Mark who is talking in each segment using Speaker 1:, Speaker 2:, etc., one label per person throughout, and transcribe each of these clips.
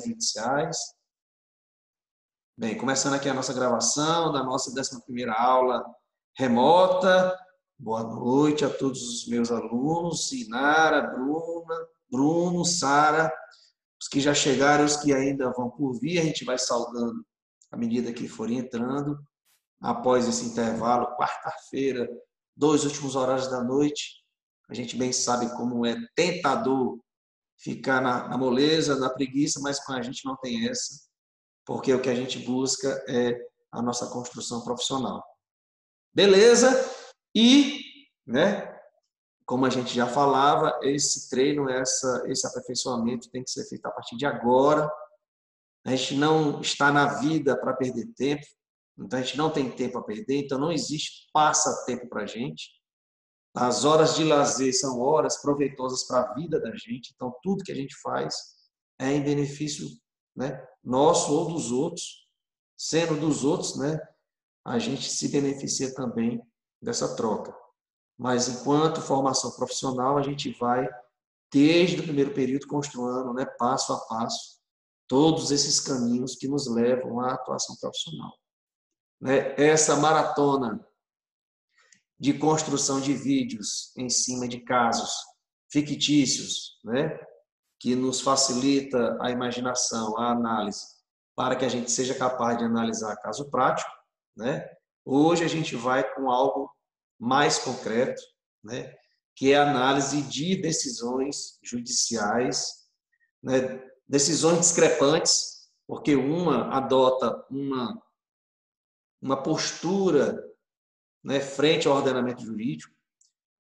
Speaker 1: judiciais. Bem, começando aqui a nossa gravação da nossa 11ª aula remota. Boa noite a todos os meus alunos, Sinara, Bruno, Sara, os que já chegaram, os que ainda vão por vir, a gente vai saudando à medida que forem entrando. Após esse intervalo, quarta-feira, 2 últimos horários da noite, a gente bem sabe como é tentador ficar na moleza, na preguiça, mas com a gente não tem essa, porque o que a gente busca é a nossa construção profissional. Beleza? E, como a gente já falava, esse treino, esse aperfeiçoamento tem que ser feito a partir de agora. A gente não está na vida para perder tempo, então a gente não tem tempo a perder, então não existe passatempo para a gente. As horas de lazer são horas proveitosas para a vida da gente, então tudo que a gente faz é em benefício, nosso ou dos outros. Sendo dos outros, a gente se beneficia também dessa troca. Mas enquanto formação profissional, a gente vai, desde o primeiro período, construindo, passo a passo, todos esses caminhos que nos levam à atuação profissional. Essa maratona de construção de vídeos em cima de casos fictícios, que nos facilita a imaginação, a análise, para que a gente seja capaz de analisar caso prático. Hoje a gente vai com algo mais concreto, que é a análise de decisões judiciais, decisões discrepantes, porque uma adota uma postura frente ao ordenamento jurídico,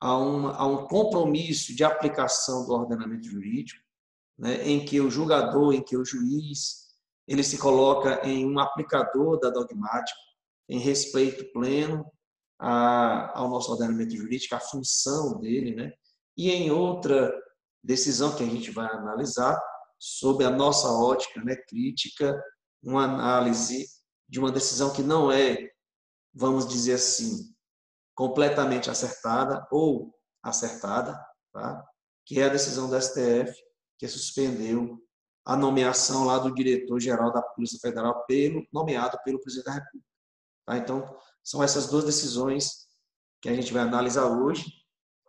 Speaker 1: a um compromisso de aplicação do ordenamento jurídico, em que o julgador, em que o juiz, ele se coloca em um aplicador da dogmática, em respeito pleno ao nosso ordenamento jurídico, a função dele, e em outra decisão que a gente vai analisar, sob a nossa ótica crítica, uma análise de uma decisão que não é, vamos dizer assim, completamente acertada ou acertada, tá? Que é a decisão do STF, que suspendeu a nomeação lá do diretor-geral da Polícia Federal nomeado pelo presidente da República. Tá? Então, são essas duas decisões que a gente vai analisar hoje,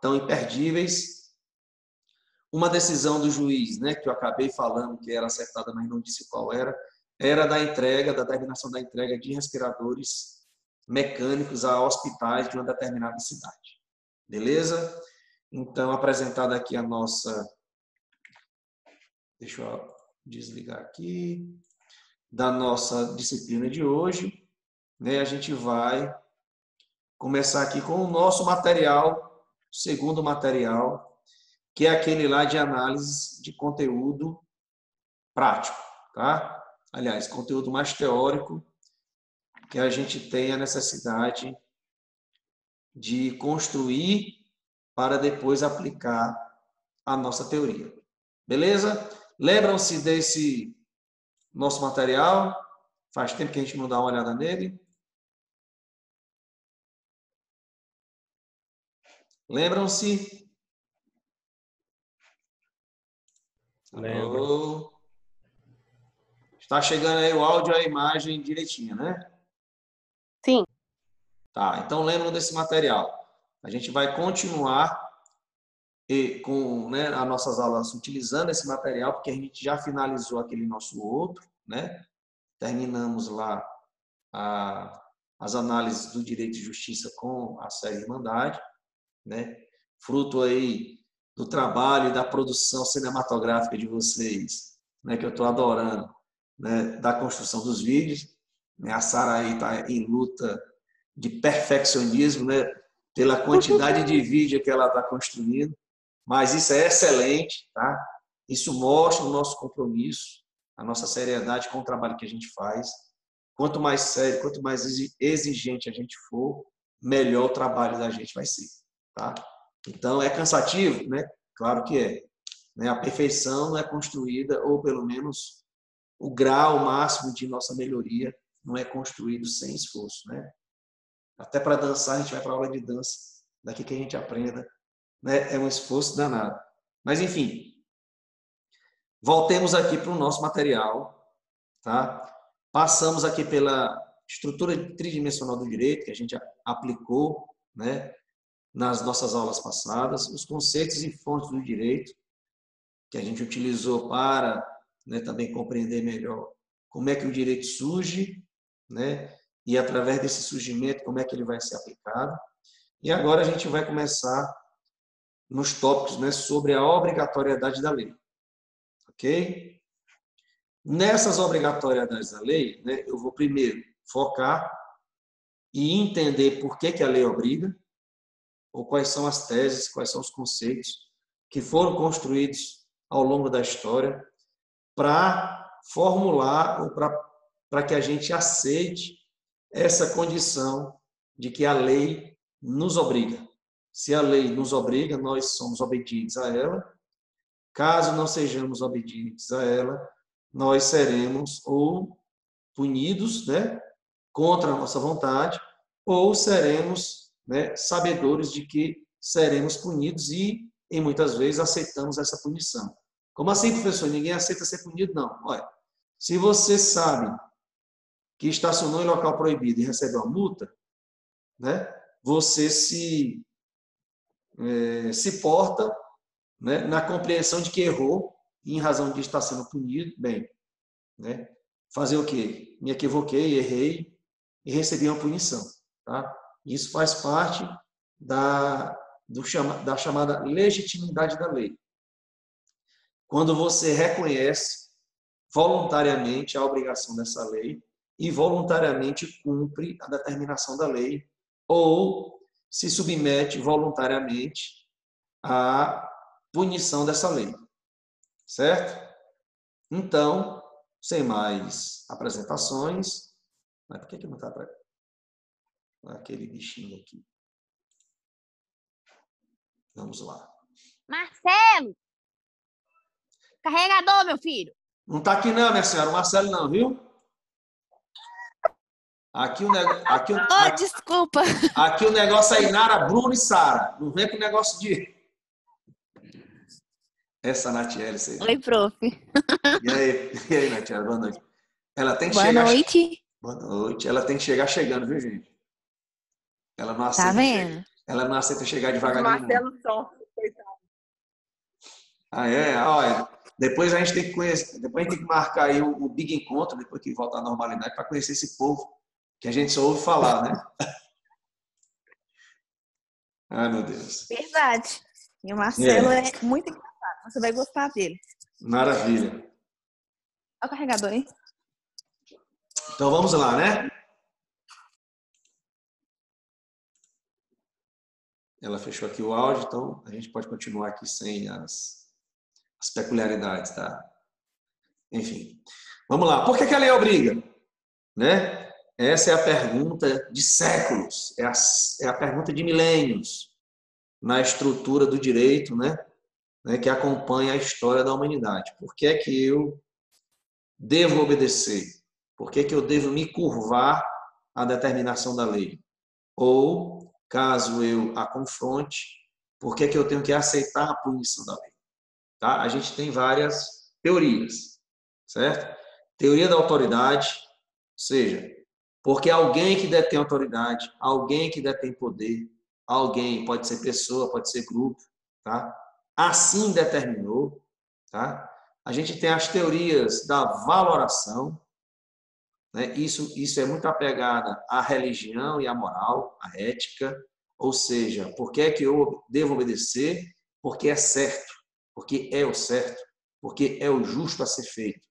Speaker 1: tão imperdíveis. Uma decisão do juiz, que eu acabei falando que era acertada, mas não disse qual era da terminação da entrega de respiradores mecânicos a hospitais de uma determinada cidade. Beleza? Então, apresentada aqui a nossa... Deixa eu desligar aqui. Da nossa disciplina de hoje, a gente vai começar aqui com o nosso material, segundo material, que é aquele lá de análise de conteúdo prático, tá? Aliás, conteúdo mais teórico, que a gente tem a necessidade de construir para depois aplicar a nossa teoria. Beleza? Lembram-se desse nosso material? Faz tempo que a gente não dá uma olhada nele. Lembram-se?
Speaker 2: Lembro.
Speaker 1: Está chegando aí o áudio e a imagem direitinho, né?
Speaker 3: Sim.
Speaker 1: Tá, então lembram desse material. A gente vai continuar com as nossas aulas utilizando esse material, porque a gente já finalizou aquele nosso outro, Terminamos lá as análises do direito de justiça com a série Irmandade, Fruto aí do trabalho e da produção cinematográfica de vocês, que eu estou adorando, da construção dos vídeos. A Sara aí está em luta de perfeccionismo, pela quantidade de vídeo que ela está construindo, mas isso é excelente, tá? Isso mostra o nosso compromisso, a nossa seriedade com o trabalho que a gente faz. Quanto mais sério, quanto mais exigente a gente for, melhor o trabalho da gente vai ser, tá? Então, é cansativo, Claro que é. A perfeição não é construída, ou pelo menos o grau máximo de nossa melhoria não é construído sem esforço, Até para dançar, a gente vai para a aula de dança, daqui que a gente aprenda, É um esforço danado. Mas, enfim, voltemos aqui para o nosso material, tá? Passamos aqui pela estrutura tridimensional do direito, que a gente aplicou, né, nas nossas aulas passadas, os conceitos e fontes do direito, que a gente utilizou para, né, também compreender melhor como é que o direito surge, né, e através desse surgimento, como é que ele vai ser aplicado. E agora a gente vai começar nos tópicos, né, sobre a obrigatoriedade da lei. Ok? Nessas obrigatoriedades da lei, né, eu vou primeiro focar e entender por que a lei obriga, ou quais são as teses, quais são os conceitos que foram construídos ao longo da história para formular ou para que a gente aceite essa condição de que a lei nos obriga. Se a lei nos obriga, nós somos obedientes a ela. Caso não sejamos obedientes a ela, nós seremos ou punidos, né, contra a nossa vontade, ou seremos, né, sabedores de que seremos punidos e muitas vezes aceitamos essa punição. Como assim, professor? Ninguém aceita ser punido? Não. Olha, se você sabe que estacionou em local proibido e recebeu uma multa, né, você se porta, né, na compreensão de que errou e em razão de estar sendo punido, bem, né, fazer o quê? Me equivoquei, errei e recebi uma punição. Tá? Isso faz parte da chamada legitimidade da lei. Quando você reconhece voluntariamente a obrigação dessa lei e voluntariamente cumpre a determinação da lei ou se submete voluntariamente à punição dessa lei. Certo? Então, sem mais apresentações, mas por que não está aquele bichinho aqui? Vamos lá.
Speaker 2: Marcelo! Carregador, meu filho!
Speaker 1: Não está aqui não, minha senhora, o Marcelo não, viu? Aqui o negócio.
Speaker 2: Desculpa!
Speaker 1: Aqui o negócio é Inara, Bruno e Sara. Não vem com o negócio de. Essa Natiele, sei.
Speaker 2: Oi, prof.
Speaker 1: E aí, Natiele, boa noite. Ela tem que
Speaker 2: Boa
Speaker 1: chegar.
Speaker 2: noite.
Speaker 1: Boa noite. Ela tem que chegar chegando, viu, gente? Ela não
Speaker 2: Tá
Speaker 1: aceita
Speaker 2: vendo?
Speaker 1: Ela não aceita chegar devagarinho.
Speaker 3: Marcelo só, coitado.
Speaker 1: Ah, é? Olha, depois a gente tem que conhecer, depois a gente tem que marcar aí o Big Encontro, depois que voltar à normalidade, para conhecer esse povo que a gente só ouve falar, né? Ai, meu Deus.
Speaker 2: Verdade. E o Marcelo é muito engraçado. Você vai gostar dele.
Speaker 1: Maravilha.
Speaker 2: Olha o carregador, hein?
Speaker 1: Então vamos lá, né? Ela fechou aqui o áudio, então a gente pode continuar aqui sem as peculiaridades, tá? Enfim. Vamos lá. Por que a lei obriga? Né? Essa é a pergunta de séculos, é a pergunta de milênios na estrutura do direito, né? Que acompanha a história da humanidade. Por que é que eu devo obedecer? Por que é que eu devo me curvar à determinação da lei? Ou, caso eu a confronte, por que é que eu tenho que aceitar a punição da lei? Tá? A gente tem várias teorias, certo? Teoria da autoridade, ou seja, porque alguém que detém autoridade, alguém que detém poder, alguém, pode ser pessoa, pode ser grupo, tá? Assim determinou, tá? A gente tem as teorias da valoração, né? Isso é muito apegada à religião e à moral, à ética, ou seja, por que é que eu devo obedecer? Porque é certo, porque é o certo, porque é o justo a ser feito.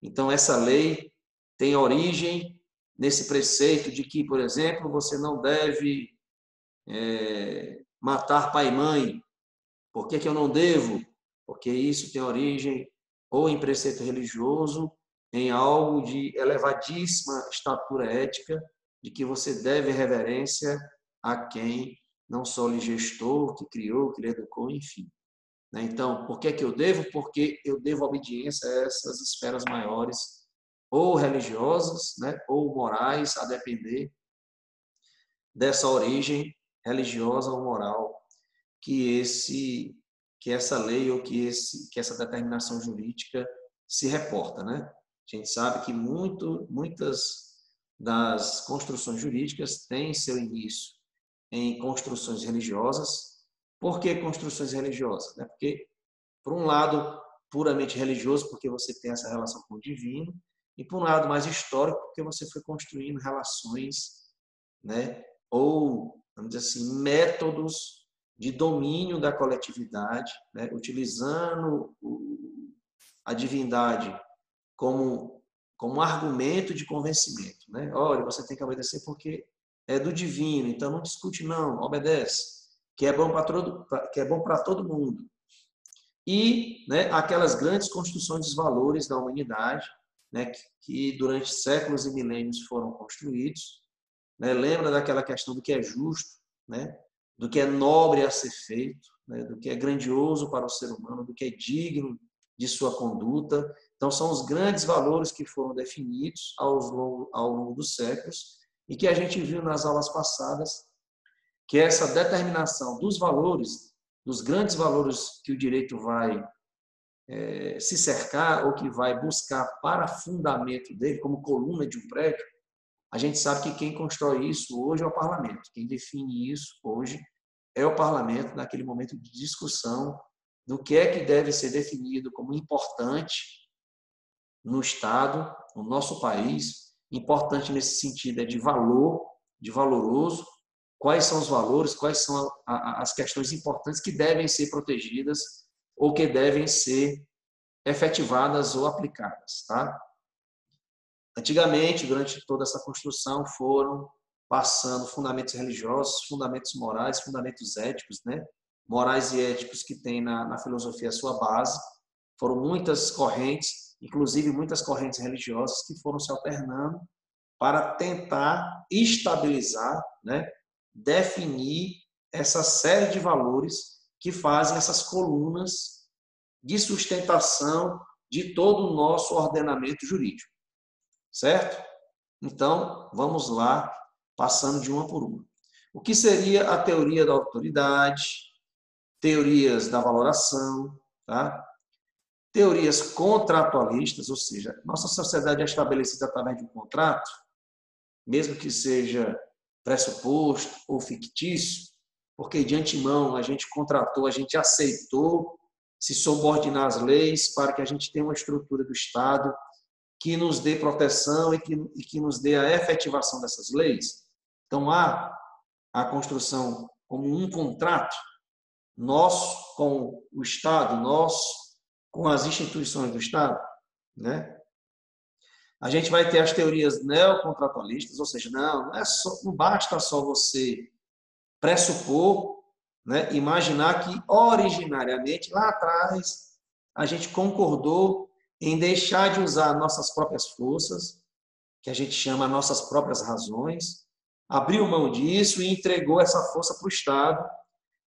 Speaker 1: Então, essa lei tem origem nesse preceito de que, por exemplo, você não deve matar pai e mãe. Por que eu não devo? Porque isso tem origem ou em preceito religioso, em algo de elevadíssima estatura ética, de que você deve reverência a quem não só lhe gestou, que criou, que lhe educou, enfim. Então, por que eu devo? Porque eu devo obediência a essas esferas maiores, ou religiosas, né, ou morais, a depender dessa origem religiosa ou moral que essa lei ou que essa determinação jurídica se reporta, né? A gente sabe que muitas das construções jurídicas têm seu início em construções religiosas. Por que construções religiosas? Porque, por um lado, puramente religioso, porque você tem essa relação com o divino, e por um lado mais histórico, porque você foi construindo relações, né? Ou, vamos dizer assim, métodos de domínio da coletividade, né? Utilizando a divindade como argumento de convencimento, né? Olha, você tem que obedecer porque é do divino, então não discute não, obedece, que é bom para todo mundo. E, né, aquelas grandes construções dos valores da humanidade, né, que durante séculos e milênios foram construídos, né? Lembra daquela questão do que é justo, né? Do que é nobre a ser feito, né? Do que é grandioso para o ser humano, do que é digno de sua conduta. Então, são os grandes valores que foram definidos ao longo dos séculos e que a gente viu nas aulas passadas, que essa determinação dos valores, dos grandes valores que o direito vai se cercar ou que vai buscar para fundamento dele, como coluna de um prédio, a gente sabe que quem constrói isso hoje é o parlamento. Quem define isso hoje é o parlamento, naquele momento de discussão do que é que deve ser definido como importante no Estado, no nosso país. Importante nesse sentido é de valor, de valoroso. Quais são os valores, quais são as questões importantes que devem ser protegidas ou que devem ser efetivadas ou aplicadas, tá? Antigamente, durante toda essa construção, foram passando fundamentos religiosos, fundamentos morais, fundamentos éticos, né? Morais e éticos que tem na filosofia a sua base. Foram muitas correntes, inclusive muitas correntes religiosas, que foram se alternando para tentar estabilizar, né? Definir essa série de valores que fazem essas colunas de sustentação de todo o nosso ordenamento jurídico. Certo? Então, vamos lá, passando de uma por uma. O que seria a teoria da autoridade, teorias da valoração, tá? Teorias contratualistas, ou seja, nossa sociedade é estabelecida através de um contrato, mesmo que seja pressuposto ou fictício, porque de antemão a gente contratou, a gente aceitou se subordinar às leis para que a gente tenha uma estrutura do Estado que nos dê proteção e que nos dê a efetivação dessas leis. Então, há a construção como um contrato nosso com o Estado, nosso com as instituições do Estado, né? A gente vai ter as teorias neocontratualistas, ou seja, não basta só você pressupor, né, imaginar que originariamente, lá atrás, a gente concordou em deixar de usar nossas próprias forças, que a gente chama nossas próprias razões, abriu mão disso e entregou essa força para o Estado,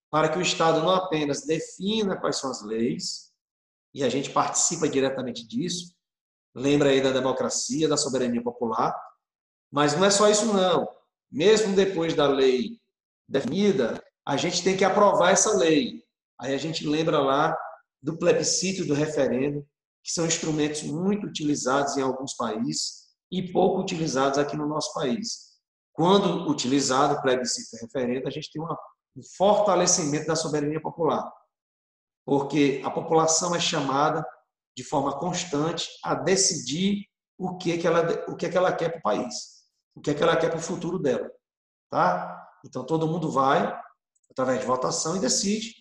Speaker 1: para que o Estado não apenas defina quais são as leis, e a gente participa diretamente disso, lembra aí da democracia, da soberania popular, mas não é só isso não. Mesmo depois da lei definida, a gente tem que aprovar essa lei. Aí a gente lembra lá do plebiscito e do referendo, que são instrumentos muito utilizados em alguns países e pouco utilizados aqui no nosso país. Quando utilizado o plebiscito e referendo, a gente tem um fortalecimento da soberania popular, porque a população é chamada de forma constante a decidir o que ela quer para o país, o que ela quer para o futuro dela. Tá? Então, todo mundo vai, através de votação, e decide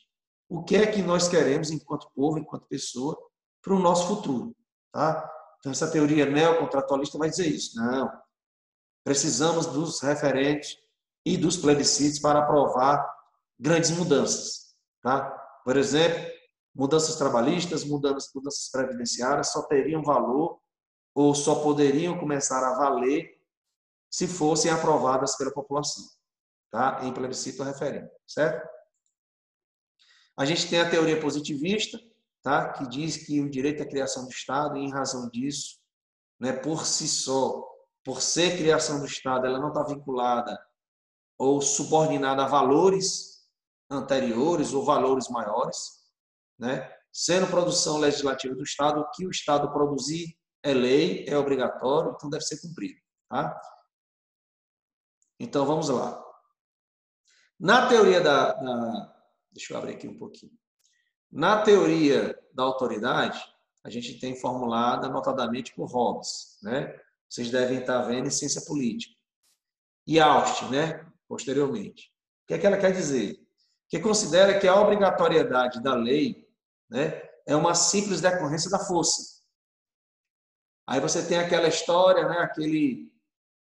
Speaker 1: o que é que nós queremos enquanto povo, enquanto pessoa, para o nosso futuro. Tá? Então, essa teoria neocontratualista vai dizer isso. Não, precisamos dos referentes e dos plebiscitos para aprovar grandes mudanças. Tá? Por exemplo, mudanças trabalhistas, mudanças previdenciárias só teriam valor ou só poderiam começar a valer se fossem aprovadas pela população, tá? Em plebiscito ou referendo, certo? A gente tem a teoria positivista, tá? Que diz que o direito à criação do Estado, e em razão disso, né, por si só, por ser criação do Estado, ela não está vinculada ou subordinada a valores anteriores ou valores maiores, né? sendo produção legislativa do Estado, o que o Estado produzir é lei, é obrigatório, então deve ser cumprido. Tá? Então, vamos lá. Na teoria deixa eu abrir aqui um pouquinho. Na teoria da autoridade, a gente tem formulada notadamente por Hobbes, né? Vocês devem estar vendo em ciência política. E Austin, né? Posteriormente. O que é que ela quer dizer? Que considera que a obrigatoriedade da lei, né, é uma simples decorrência da força. Aí você tem aquela história, né, aquele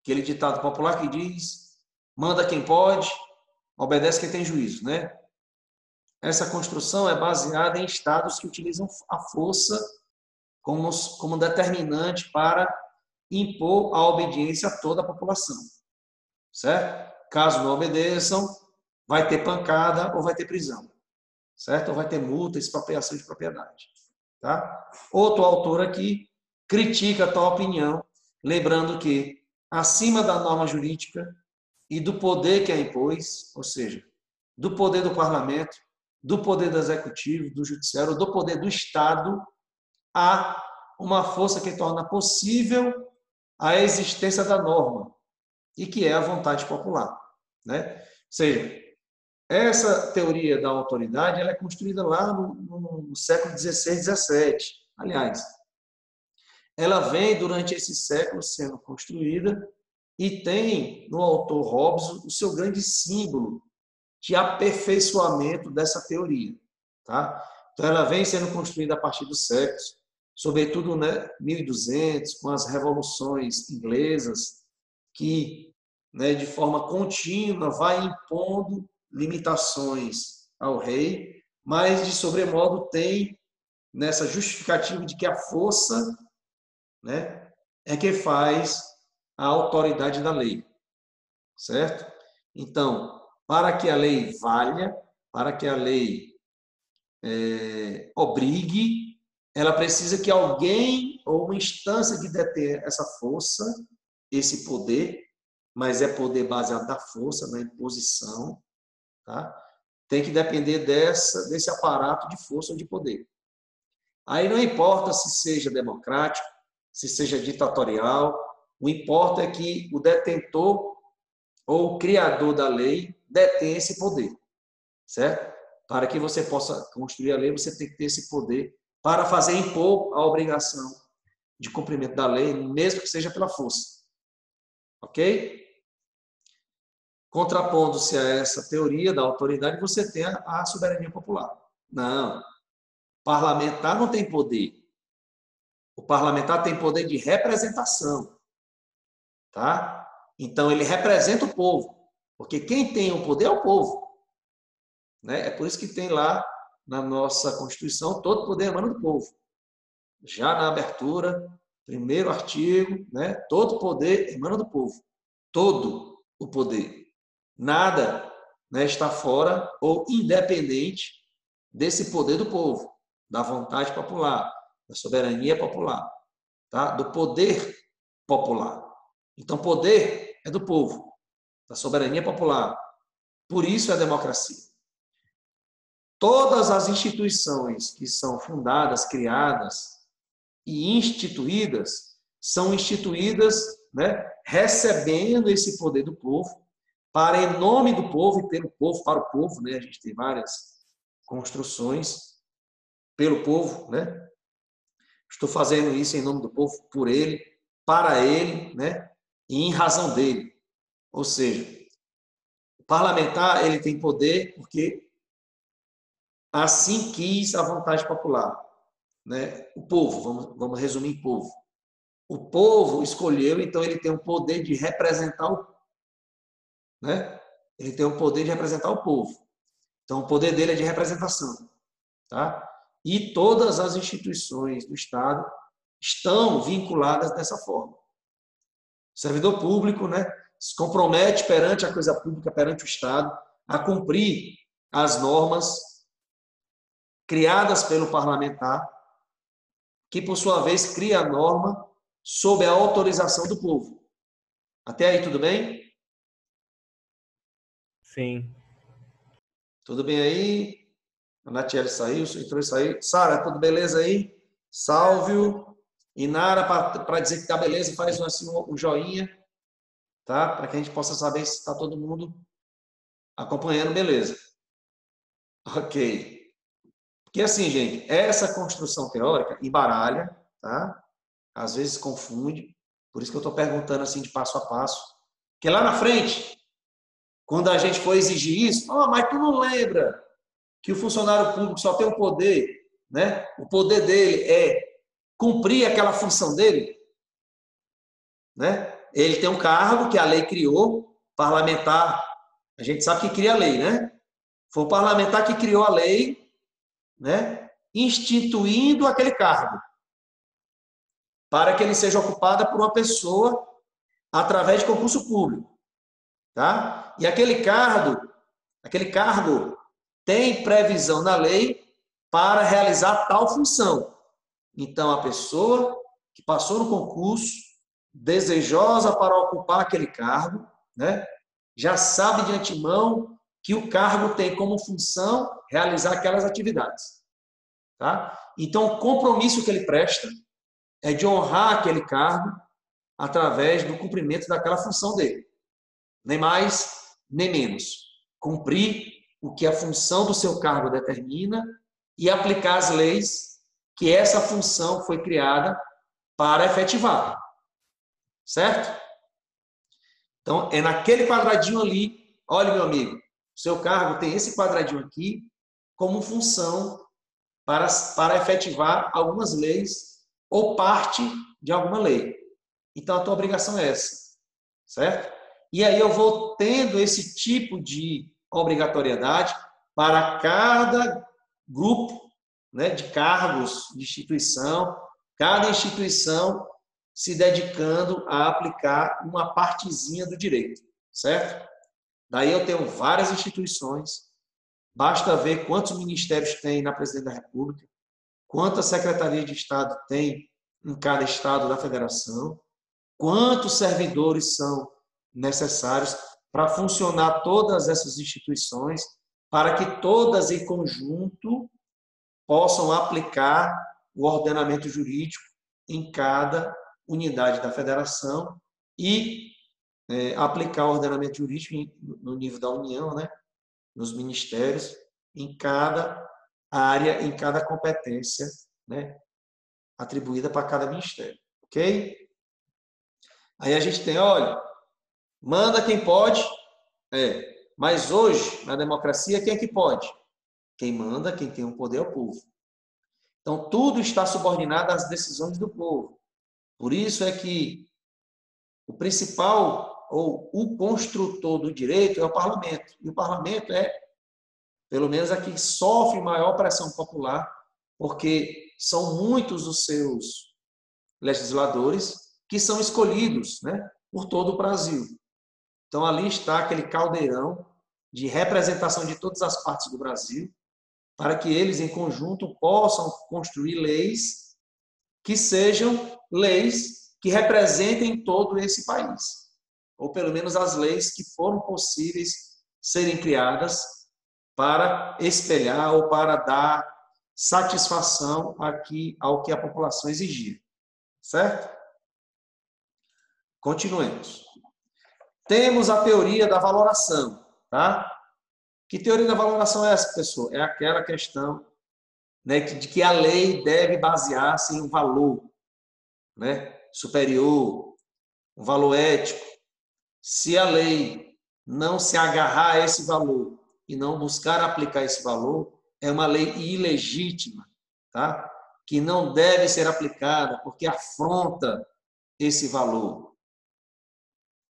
Speaker 1: ditado popular que diz: manda quem pode, obedece quem tem juízo, né? Essa construção é baseada em estados que utilizam a força como determinante para impor a obediência a toda a população, certo? Caso não obedeçam, vai ter pancada ou vai ter prisão, certo? Ou vai ter multa, expropriação de propriedade, tá? Outro autor aqui critica a tal opinião, lembrando que acima da norma jurídica e do poder que a impôs, ou seja, do poder do parlamento, do poder do executivo, do judiciário, do poder do Estado, há uma força que torna possível a existência da norma, e que é a vontade popular, né? Ou seja, essa teoria da autoridade ela é construída lá no século XVI, XVII. Aliás, ela vem durante esse século sendo construída e tem no autor Hobbes o seu grande símbolo de aperfeiçoamento dessa teoria, tá? Então ela vem sendo construída a partir dos séculos, sobretudo, né, 1200, com as revoluções inglesas, que, né, de forma contínua vai impondo limitações ao rei, mas de sobremodo tem nessa justificativa de que a força, né, é que faz a autoridade da lei, certo? Então, para que a lei valha, para que a lei obrigue, ela precisa que alguém ou uma instância que detém essa força, esse poder, mas é poder baseado na força, na imposição, tá? Tem que depender desse aparato de força ou de poder. Aí não importa se seja democrático, se seja ditatorial, o importa é que o detentor ou o criador da lei detém esse poder, certo? Para que você possa construir a lei, você tem que ter esse poder para fazer impor a obrigação de cumprimento da lei, mesmo que seja pela força. Ok? Contrapondo-se a essa teoria da autoridade, você tem a soberania popular. Não. O parlamentar não tem poder. O parlamentar tem poder de representação. Tá? Então, ele representa o povo. Porque quem tem o poder é o povo. Né? É por isso que tem lá na nossa Constituição todo poder emana do povo. Já na abertura, primeiro artigo, né? Todo poder emana do povo. Todo o poder. Nada, né, está fora ou independente desse poder do povo, da vontade popular, da soberania popular, tá? Do poder popular. Então, poder é do povo, da soberania popular. Por isso é a democracia. Todas as instituições que são fundadas, criadas e instituídas, são instituídas, né, recebendo esse poder do povo, para em nome do povo e pelo povo, para o povo, né? A gente tem várias construções pelo povo, né? Estou fazendo isso em nome do povo, por ele, para ele, né? E em razão dele. Ou seja, o parlamentar ele tem poder porque assim quis a vontade popular, né? O povo, vamos resumir povo. O povo escolheu, então ele tem o poder de representar né? Ele tem o poder de representar o povo. Então, o poder dele é de representação. Tá? E todas as instituições do Estado estão vinculadas dessa forma. O servidor público, né, se compromete perante a coisa pública, perante o Estado, a cumprir as normas criadas pelo parlamentar, que, por sua vez, cria a norma sob a autorização do povo. Até aí, tudo bem?
Speaker 3: Sim.
Speaker 1: Tudo bem aí? A Natiele saiu, entrou e saiu. Sara, tudo beleza aí? Sálvio. Inara, para dizer que tá beleza, faz assim, um joinha, tá? Para que a gente possa saber se está todo mundo acompanhando, beleza. Ok. Porque assim, gente, essa construção teórica embaralha, tá? Às vezes confunde. Por isso que eu estou perguntando assim de passo a passo. Porque lá na frente, quando a gente for exigir isso, mas tu não lembra que o funcionário público só tem um poder, né? O poder dele é cumprir aquela função dele, né? Ele tem um cargo que a lei criou, parlamentar, a gente sabe que cria a lei, né? Foi o parlamentar que criou a lei, né? Instituindo aquele cargo, para que ele seja ocupado por uma pessoa através de concurso público, tá? E aquele cargo tem previsão na lei para realizar tal função. Então, a pessoa que passou no concurso, desejosa para ocupar aquele cargo, né, já sabe de antemão que o cargo tem como função realizar aquelas atividades. Tá? Então, o compromisso que ele presta é de honrar aquele cargo através do cumprimento daquela função dele. Nem mais, nem menos. Cumprir o que a função do seu cargo determina e aplicar as leis que essa função foi criada para efetivar. Certo? Então, é naquele quadradinho ali, olha, meu amigo, o seu cargo tem esse quadradinho aqui como função para efetivar algumas leis ou parte de alguma lei. Então, a tua obrigação é essa. Certo? E aí eu vou tendo esse tipo de obrigatoriedade para cada grupo, né, de cargos de instituição, cada instituição se dedicando a aplicar uma partezinha do direito, certo? Daí eu tenho várias instituições, basta ver quantos ministérios tem na Presidência da República, quantas secretarias de Estado tem em cada estado da federação, quantos servidores são necessários para funcionar todas essas instituições, para que todas em conjunto possam aplicar o ordenamento jurídico em cada unidade da federação e aplicar o ordenamento jurídico no nível da União, né, nos ministérios, em cada área, em cada competência, né, atribuída para cada ministério. Ok? Aí a gente tem, olha, manda quem pode, mas hoje, na democracia, quem é que pode? Quem manda, quem tem o poder é o povo. Então, tudo está subordinado às decisões do povo. Por isso é que o principal, ou o construtor do direito é o parlamento. E o parlamento é, pelo menos aqui, sofre maior pressão popular, porque são muitos os seus legisladores que são escolhidos, né, por todo o Brasil. Então, ali está aquele caldeirão de representação de todas as partes do Brasil, para que eles, em conjunto, possam construir leis que sejam leis que representem todo esse país. Ou, pelo menos, as leis que foram possíveis serem criadas para espelhar ou para dar satisfação aqui ao que a população exigia. Certo? Continuemos. Temos a teoria da valoração, tá? Que teoria da valoração é essa, pessoal? É aquela questão, né, de que a lei deve basear-se em um valor, né, superior, um valor ético. Se a lei não se agarrar a esse valor e não buscar aplicar esse valor, é uma lei ilegítima, tá? Que não deve ser aplicada porque afronta esse valor.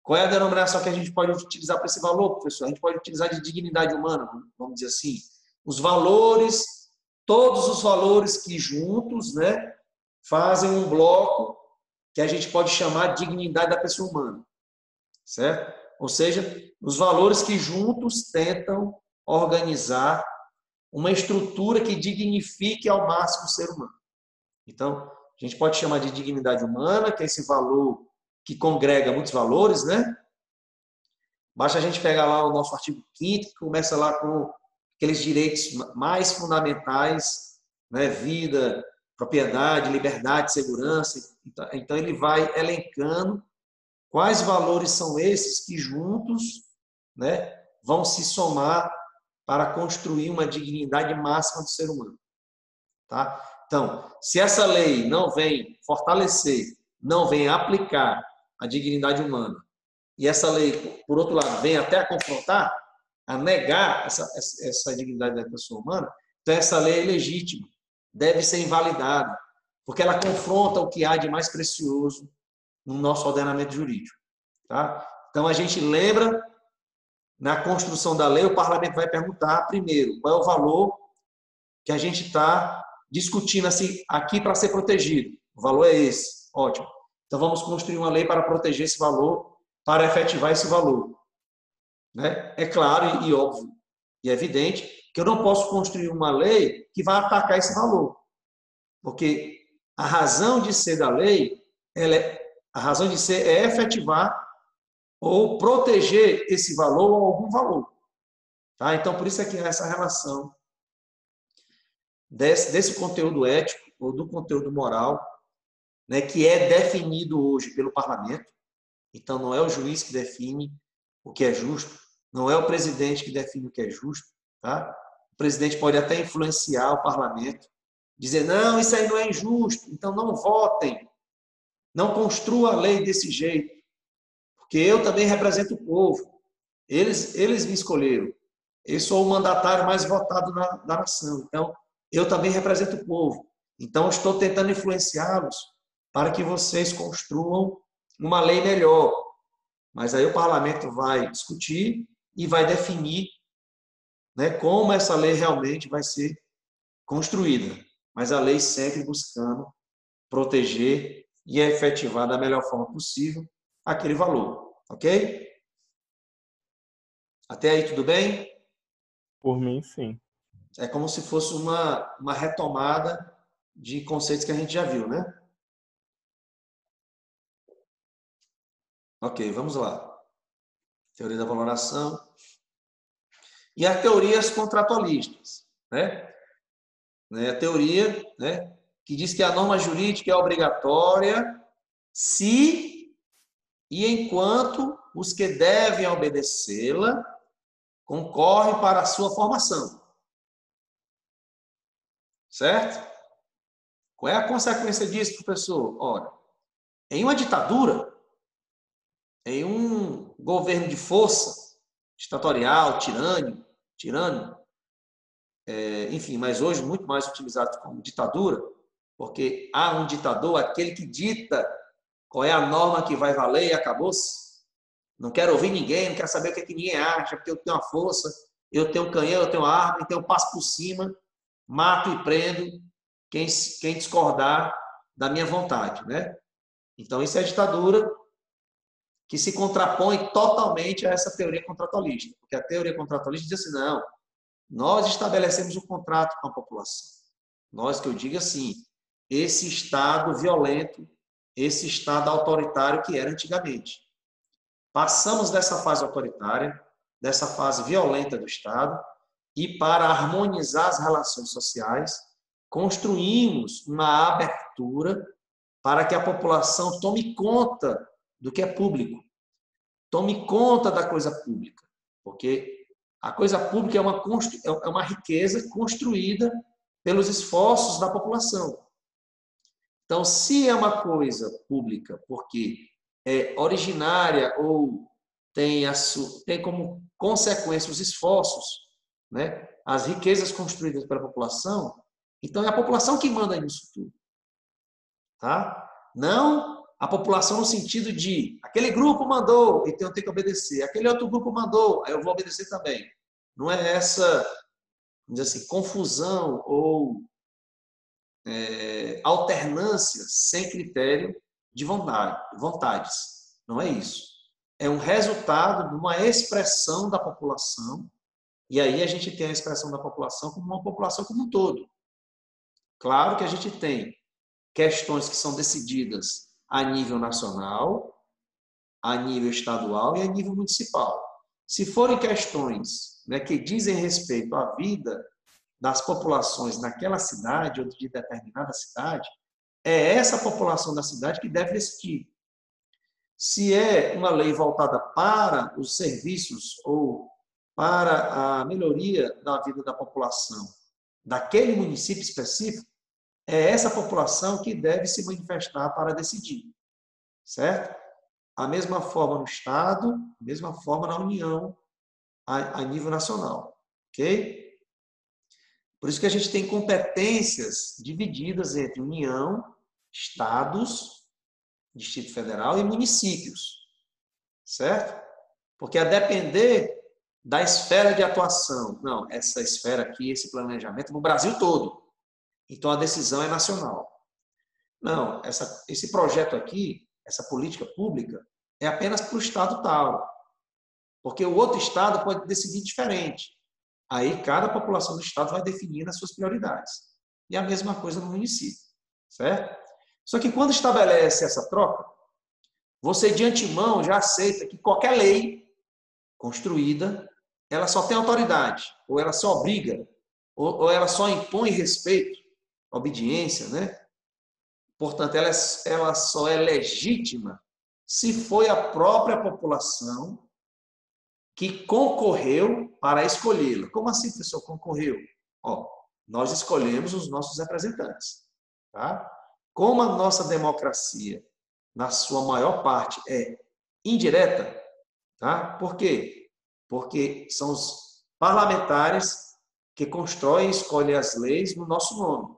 Speaker 1: Qual é a denominação que a gente pode utilizar para esse valor, professor? A gente pode utilizar de dignidade humana, vamos dizer assim. Os valores, todos os valores que juntos, né, fazem um bloco que a gente pode chamar de dignidade da pessoa humana. Certo? Ou seja, os valores que juntos tentam organizar uma estrutura que dignifique ao máximo o ser humano. Então, a gente pode chamar de dignidade humana, que é esse valor que congrega muitos valores, né? Basta a gente pegar lá o nosso artigo 5º, que começa lá com aqueles direitos mais fundamentais, né? Vida, propriedade, liberdade, segurança. Então, ele vai elencando quais valores são esses que juntos, né, vão se somar para construir uma dignidade máxima do ser humano. Tá? Então, se essa lei não vem fortalecer, não vem aplicar a dignidade humana, e essa lei, por outro lado, vem até a confrontar, a negar essa dignidade da pessoa humana, então essa lei é ilegítima, deve ser invalidada, porque ela confronta o que há de mais precioso no nosso ordenamento jurídico. Tá? Então, a gente lembra, na construção da lei, o parlamento vai perguntar, primeiro, qual é o valor que a gente está discutindo assim, aqui para ser protegido. O valor é esse. Ótimo. Então, vamos construir uma lei para proteger esse valor, para efetivar esse valor. Né? É claro e óbvio e evidente que eu não posso construir uma lei que vai atacar esse valor. Porque a razão de ser da lei, a razão de ser é efetivar ou proteger esse valor ou algum valor. Tá? Então, por isso é que há essa relação desse conteúdo ético ou do conteúdo moral, né, que é definido hoje pelo parlamento. Então, não é o juiz que define o que é justo, não é o presidente que define o que é justo. Tá? O presidente pode até influenciar o parlamento, dizer, não, isso aí não é injusto, então não votem, não construa a lei desse jeito, porque eu também represento o povo. Eles me escolheram. Eu sou o mandatário mais votado da nação. Então, eu também represento o povo. Então, estou tentando influenciá-los para que vocês construam uma lei melhor. Mas aí o parlamento vai discutir e vai definir, né, como essa lei realmente vai ser construída. Mas a lei sempre buscando proteger e efetivar da melhor forma possível aquele valor. Ok? Até aí tudo bem?
Speaker 3: Por mim, sim.
Speaker 1: É como se fosse uma retomada de conceitos que a gente já viu, né? Ok, vamos lá. Teoria da valoração. E as teorias contratualistas, né? A teoria, né, que diz que a norma jurídica é obrigatória se e enquanto os que devem obedecê-la concorrem para a sua formação. Certo? Qual é a consequência disso, professor? Olha, em uma ditadura, em um governo de força, ditatorial, tirânico, enfim, mas hoje muito mais utilizado como ditadura, porque há um ditador, aquele que dita qual é a norma que vai valer e acabou-se. Não quero ouvir ninguém, não quero saber o que ninguém acha, porque eu tenho a força, eu tenho canhão, eu tenho arma, então eu passo por cima, mato e prendo quem discordar da minha vontade, né? Então, isso é a ditadura que se contrapõe totalmente a essa teoria contratualista. Porque a teoria contratualista diz assim, não, nós estabelecemos um contrato com a população. Nós, que eu digo assim, esse Estado violento, esse Estado autoritário que era antigamente. Passamos dessa fase autoritária, dessa fase violenta do Estado, e para harmonizar as relações sociais, construímos uma abertura para que a população tome conta do que é público, tome conta da coisa pública, porque a coisa pública é uma riqueza construída pelos esforços da população. Então, se é uma coisa pública porque é originária ou tem como consequência os esforços, né, as riquezas construídas pela população, então é a população que manda nisso tudo. Tá? Não a população no sentido de aquele grupo mandou, então eu tenho que obedecer. Aquele outro grupo mandou, aí eu vou obedecer também. Não é essa, vamos dizer assim, confusão ou alternância sem critério de vontades. Não é isso. É um resultado de uma expressão da população, e aí a gente tem a expressão da população como uma população como um todo. Claro que a gente tem questões que são decididas a nível nacional, a nível estadual e a nível municipal. Se forem questões né, que dizem respeito à vida das populações naquela cidade ou de determinada cidade, é essa população da cidade que deve decidir. Se é uma lei voltada para os serviços ou para a melhoria da vida da população daquele município específico, é essa população que deve se manifestar para decidir, certo? A mesma forma no Estado, a mesma forma na União, a nível nacional, ok? Por isso que a gente tem competências divididas entre União, Estados, Distrito Federal e municípios, certo? Porque a depender da esfera de atuação, não, essa esfera aqui, esse planejamento no Brasil todo, então a decisão é nacional. Não, esse projeto aqui, essa política pública, é apenas para o estado tal, porque o outro estado pode decidir diferente. Aí cada população do estado vai definir as suas prioridades. E a mesma coisa no município, certo? Só que quando estabelece essa troca, você de antemão já aceita que qualquer lei construída, ela só tem autoridade, ou ela só obriga, ou ela só impõe respeito, obediência, né? Portanto, ela só é legítima se foi a própria população que concorreu para escolhê-la. Como assim, professor, concorreu? Ó, nós escolhemos os nossos representantes. Tá? Como a nossa democracia, na sua maior parte, é indireta, tá? Por quê? Porque são os parlamentares que constroem e escolhem as leis no nosso nome.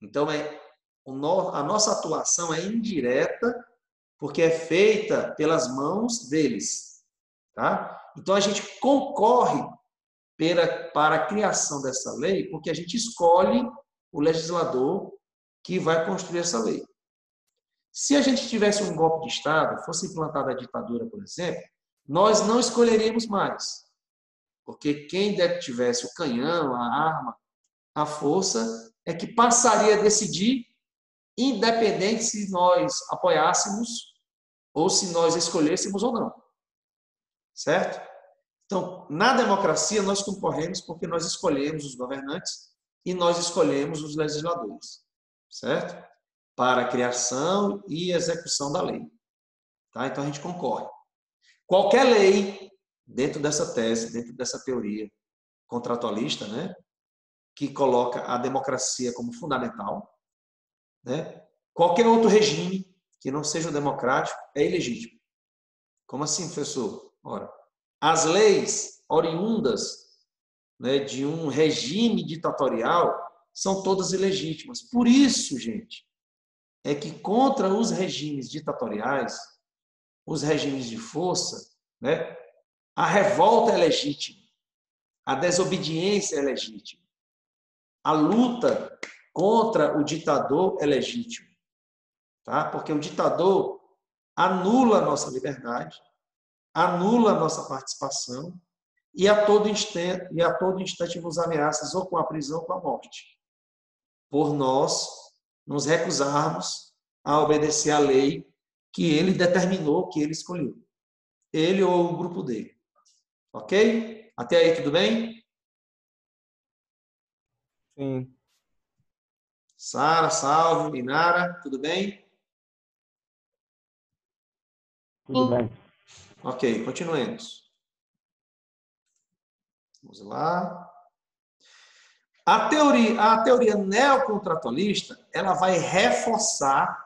Speaker 1: Então, a nossa atuação é indireta, porque é feita pelas mãos deles. Tá? Então, a gente concorre para a criação dessa lei, porque a gente escolhe o legislador que vai construir essa lei. Se a gente tivesse um golpe de Estado, fosse implantada a ditadura, por exemplo, nós não escolheríamos mais. Porque quem tivesse o canhão, a arma, a força, é que passaria a decidir, independente se nós apoiássemos ou se nós escolhêssemos ou não. Certo? Então, na democracia, nós concorremos porque nós escolhemos os governantes e nós escolhemos os legisladores. Certo? Para a criação e execução da lei. Tá? Então, a gente concorre. Qualquer lei, dentro dessa tese, dentro dessa teoria contratualista, né, que coloca a democracia como fundamental, né, qualquer outro regime que não seja democrático é ilegítimo. Como assim, professor? Ora, as leis oriundas, né, de um regime ditatorial são todas ilegítimas. Por isso, gente, é que contra os regimes ditatoriais, os regimes de força, né, a revolta é legítima, a desobediência é legítima, a luta contra o ditador é legítima, tá? Porque o ditador anula a nossa liberdade, anula a nossa participação e a todo instante nos ameaça ou com a prisão ou com a morte, por nós nos recusarmos a obedecer à lei que ele determinou, que ele escolheu. Ele ou o grupo dele. Ok? Até aí, tudo bem?
Speaker 3: Sim.
Speaker 1: Sara, Salve, Inara, tudo bem?
Speaker 3: Tudo bem.
Speaker 1: Ok, continuemos. Vamos lá. A teoria neocontratualista, ela vai reforçar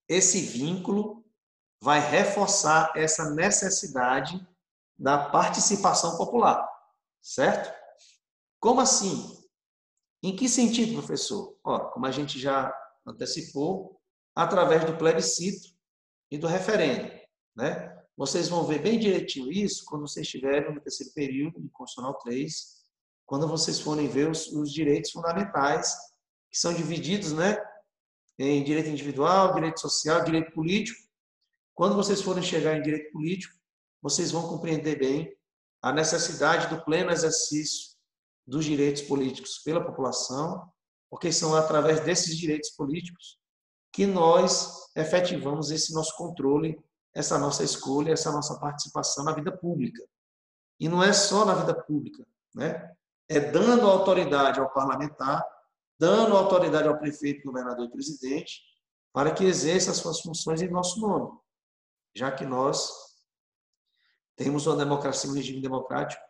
Speaker 1: esse vínculo, vai reforçar essa necessidade da participação popular, certo? Como assim? Em que sentido, professor? Ora, como a gente já antecipou, através do plebiscito e do referendo, né? Vocês vão ver bem direitinho isso quando vocês estiverem no terceiro período de Constitucional 3, quando vocês forem ver os direitos fundamentais, que são divididos, né, em direito individual, direito social, direito político. Quando vocês forem chegar em direito político, vocês vão compreender bem a necessidade do pleno exercício dos direitos políticos pela população, porque são através desses direitos políticos que nós efetivamos esse nosso controle, essa nossa escolha, essa nossa participação na vida pública. E não é só na vida pública, né? É dando autoridade ao parlamentar, dando autoridade ao prefeito, governador e presidente, para que exerça as suas funções em nosso nome, já que nós temos uma democracia, um regime democrático,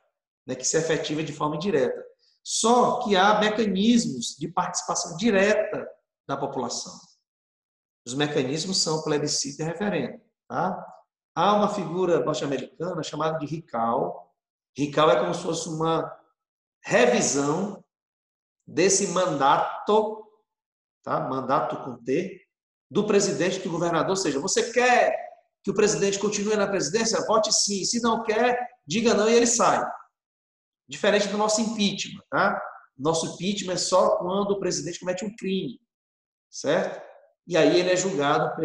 Speaker 1: né, que se efetiva de forma indireta. Só que há mecanismos de participação direta da população. Os mecanismos são plebiscito e referendo. Tá? Há uma figura norte-americana chamada de recall. Recall é como se fosse uma revisão desse mandato, tá? Mandato com T, do presidente e do governador. Ou seja, você quer que o presidente continue na presidência? Vote sim. Se não quer, diga não e ele sai. Diferente do nosso impeachment, tá? Nosso impeachment é só quando o presidente comete um crime, certo? E aí ele é julgado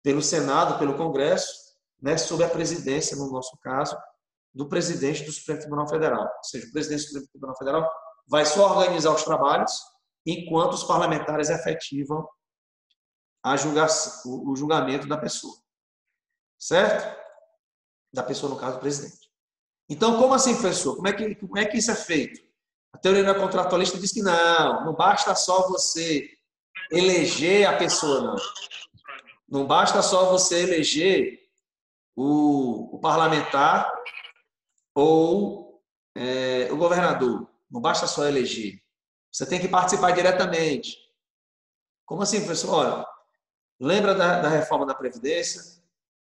Speaker 1: pelo Senado, pelo Congresso, né, sob a presidência, no nosso caso, do presidente do Supremo Tribunal Federal. Ou seja, o presidente do Supremo Tribunal Federal vai só organizar os trabalhos, enquanto os parlamentares efetivam o julgamento da pessoa. Certo? Da pessoa, no caso, do presidente. Então, como assim, professor? Como é que isso é feito? A teoria contratualista diz que não basta só você eleger a pessoa, não. Não basta só você eleger o parlamentar ou o governador. Não basta só eleger. Você tem que participar diretamente. Como assim, professor? Olha, lembra da reforma da Previdência,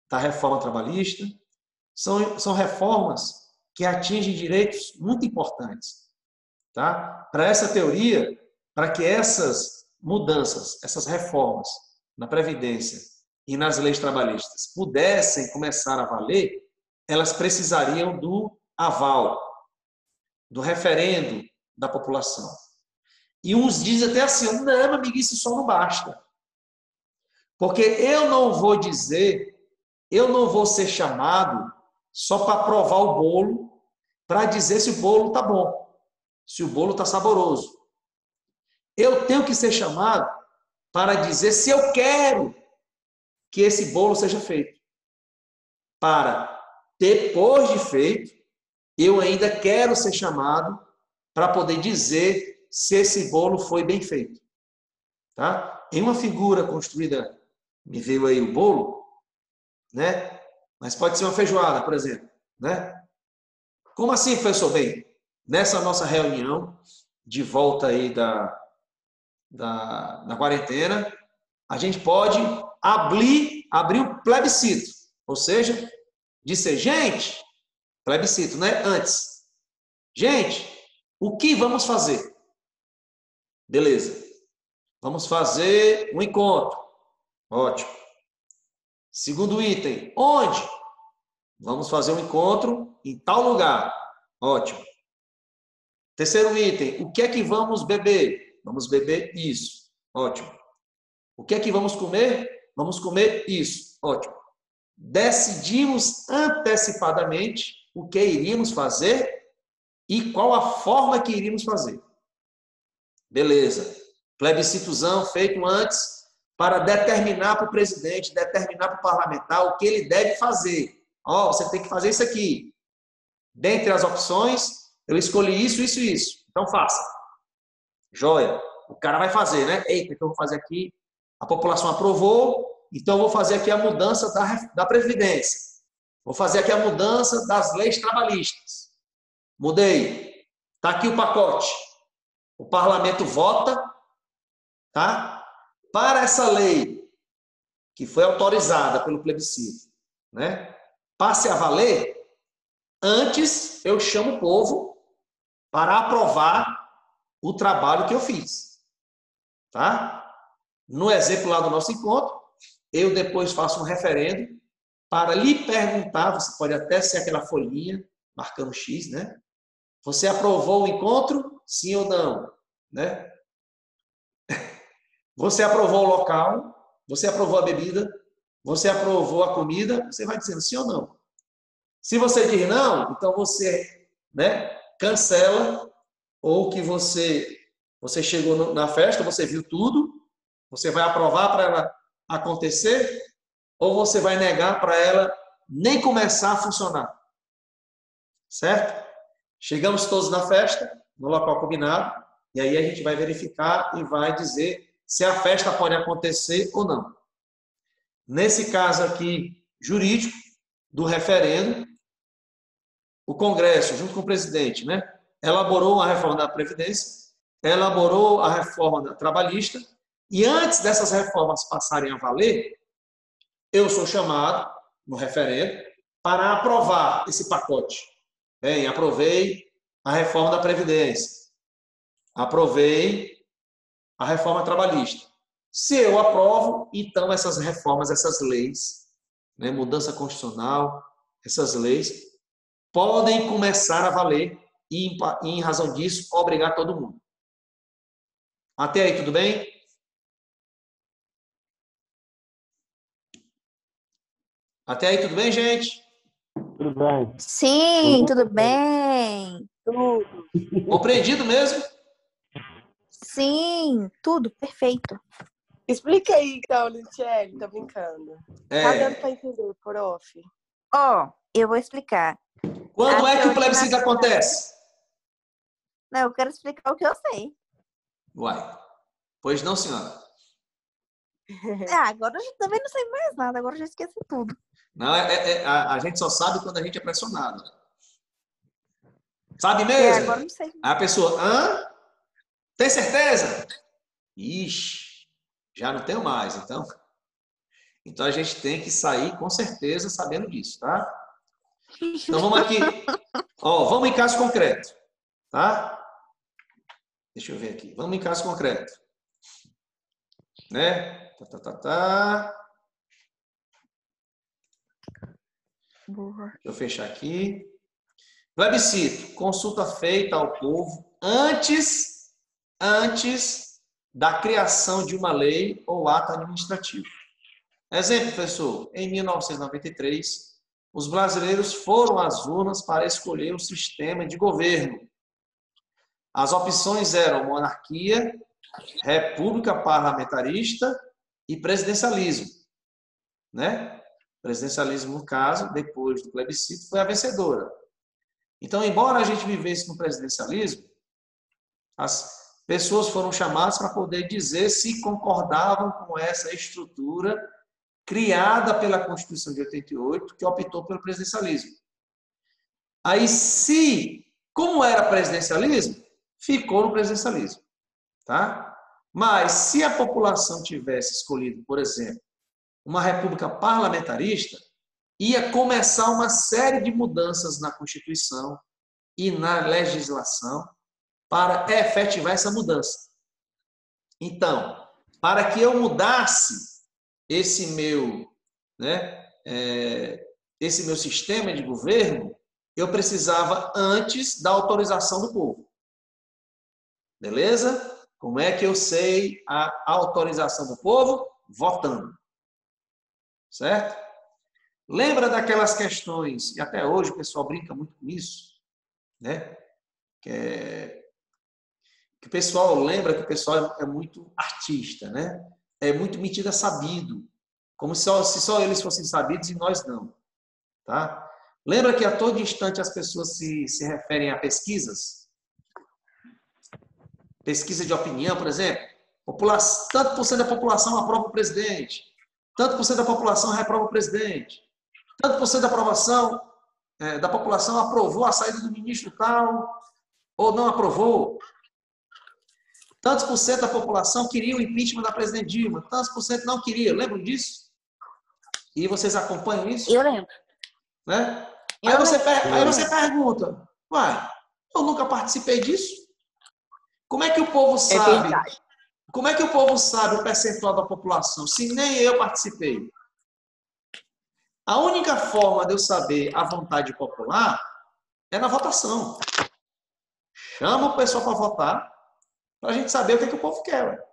Speaker 1: da reforma trabalhista? São reformas que atingem direitos muito importantes. Tá? Para essa teoria, para que essas mudanças, essas reformas na Previdência e nas leis trabalhistas pudessem começar a valer, elas precisariam do aval, do referendo da população. E uns dizem até assim, não, meu amigo, isso só não basta. Porque eu não vou ser chamado só para provar o bolo, para dizer se o bolo está bom, se o bolo está saboroso. Eu tenho que ser chamado para dizer se eu quero que esse bolo seja feito. Para, depois de feito, eu ainda quero ser chamado para poder dizer se esse bolo foi bem feito. Tá? Em uma figura construída, me veio aí o bolo, né? Mas pode ser uma feijoada, por exemplo, né? Como assim, professor? Bem, nessa nossa reunião de volta aí da quarentena, a gente pode abrir um plebiscito, ou seja, dizer, gente, plebiscito, né? Antes, gente, o que vamos fazer? Beleza. Vamos fazer um encontro. Ótimo. Segundo item, onde? Vamos fazer um encontro em tal lugar. Ótimo. Terceiro item, o que é que vamos beber? Vamos beber isso. Ótimo. O que é que vamos comer? Vamos comer isso. Ótimo. Decidimos antecipadamente o que iríamos fazer e qual a forma que iríamos fazer. Beleza. Plebiscitozão feito antes para determinar para o presidente, determinar para o parlamentar o que ele deve fazer. Ó, você tem que fazer isso aqui. Dentre as opções, eu escolhi isso, isso e isso. Então faça. Joia. O cara vai fazer, né? Eita, o que eu vou fazer aqui? A população aprovou, então eu vou fazer aqui a mudança da Previdência. Vou fazer aqui a mudança das leis trabalhistas. Mudei. Está aqui o pacote. O parlamento vota, tá? Para essa lei que foi autorizada pelo plebiscito, né? Passe a valer, antes eu chamo o povo para aprovar o trabalho que eu fiz. Tá? No exemplo lá do nosso encontro, eu depois faço um referendo para lhe perguntar, você pode até ser aquela folhinha, marcando X, né? Você aprovou o encontro? Sim ou não? Né? Você aprovou o local? Você aprovou a bebida? Você aprovou a comida? Você vai dizendo sim ou não. Se você diz não, então você, né, cancela, ou que você chegou na festa, você viu tudo, você vai aprovar para ela acontecer, ou você vai negar para ela nem começar a funcionar. Certo? Chegamos todos na festa, no local combinado, e aí a gente vai verificar e vai dizer se a festa pode acontecer ou não. Nesse caso aqui, jurídico, do referendo, o Congresso, junto com o presidente, né, elaborou a reforma da Previdência, elaborou a reforma trabalhista, e antes dessas reformas passarem a valer, eu sou chamado, no referendo, para aprovar esse pacote. Bem, aprovei a reforma da Previdência, aprovei a reforma trabalhista. Se eu aprovo, então essas reformas, essas leis, né, mudança constitucional, essas leis, podem começar a valer e, em razão disso, obrigar todo mundo. Até aí, tudo bem? Até aí, tudo bem, gente?
Speaker 3: Tudo bem.
Speaker 2: Sim, tudo bem.
Speaker 4: Tudo.
Speaker 1: Compreendido mesmo?
Speaker 2: Sim, tudo perfeito.
Speaker 4: Explica aí, então, Luciele, tô brincando. Tá dando pra entender, prof?
Speaker 2: Ó, eu vou explicar.
Speaker 1: Quando
Speaker 2: A
Speaker 1: é que o
Speaker 2: teoria
Speaker 1: plebiscito
Speaker 2: na-
Speaker 1: acontece?
Speaker 2: Não, eu quero explicar o que eu sei.
Speaker 1: Uai. Pois não, senhora.
Speaker 2: Agora eu já também não sei mais nada, agora eu já esqueci tudo.
Speaker 1: Não, a gente só sabe quando a gente é pressionado. Sabe
Speaker 2: É,
Speaker 1: mesmo?
Speaker 2: agora eu não sei.
Speaker 1: Aí a pessoa, hã? Tem certeza? Ixi, já não tenho mais, Então a gente tem que sair com certeza sabendo disso, tá? Então vamos aqui. Ó, vamos em caso concreto, tá? Deixa eu ver aqui. Vamos em caso concreto. Né?
Speaker 2: Boa.
Speaker 1: Deixa eu fechar aqui. Plebiscito, consulta feita ao povo antes da criação de uma lei ou ato administrativo. Exemplo, professor, em 1993, os brasileiros foram às urnas para escolher o sistema de governo. As opções eram monarquia, república parlamentarista e presidencialismo, né? Presidencialismo, no caso, depois do plebiscito, foi a vencedora. Então, embora a gente vivesse no presidencialismo, as pessoas foram chamadas para poder dizer se concordavam com essa estrutura criada pela Constituição de 88, que optou pelo presidencialismo. Aí, como era presidencialismo, ficou no presidencialismo, tá? Mas se a população tivesse escolhido, por exemplo, uma república parlamentarista, ia começar uma série de mudanças na Constituição e na legislação para efetivar essa mudança. Então, para que eu mudasse esse meu sistema de governo, eu precisava antes da autorização do povo. Beleza? Como é que eu sei a autorização do povo? Votando. Certo? Lembra daquelas questões, e até hoje o pessoal brinca muito com isso, né? Que o pessoal lembra que o pessoal é muito artista, né? É muito metido a sabido, como se só eles fossem sabidos e nós não, tá? Lembra que a todo instante as pessoas se referem a pesquisas? Pesquisa de opinião, por exemplo, tanto por cento da população aprova o presidente, tanto por cento da população reprova o presidente, tanto por cento da aprovação da população aprovou a saída do ministro tal ou não aprovou. Tantos por cento da população queria o impeachment da presidente Dilma, tantos por cento não queria. Lembram disso? E vocês acompanham isso?
Speaker 2: Eu lembro.
Speaker 1: Né? Aí você pergunta, uai, eu nunca participei disso? Como é que o povo sabe? Como é que o povo sabe o percentual da população, se nem eu participei? A única forma de eu saber a vontade popular é na votação. Chama o pessoal para votar, para a gente saber o que o povo quer. Ué.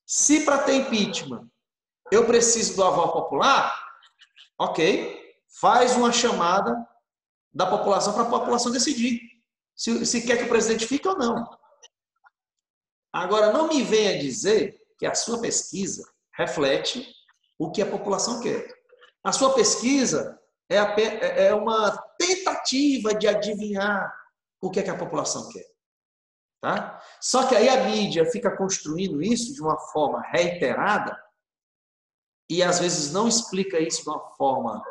Speaker 1: Se para ter impeachment eu preciso do aval popular, ok, faz uma chamada da população para a população decidir se quer que o presidente fique ou não. Agora, não me venha dizer que a sua pesquisa reflete o que a população quer. A sua pesquisa é uma tentativa de adivinhar o que é que a população quer. Tá? Só que aí a mídia fica construindo isso de uma forma reiterada e às vezes não explica isso de uma forma,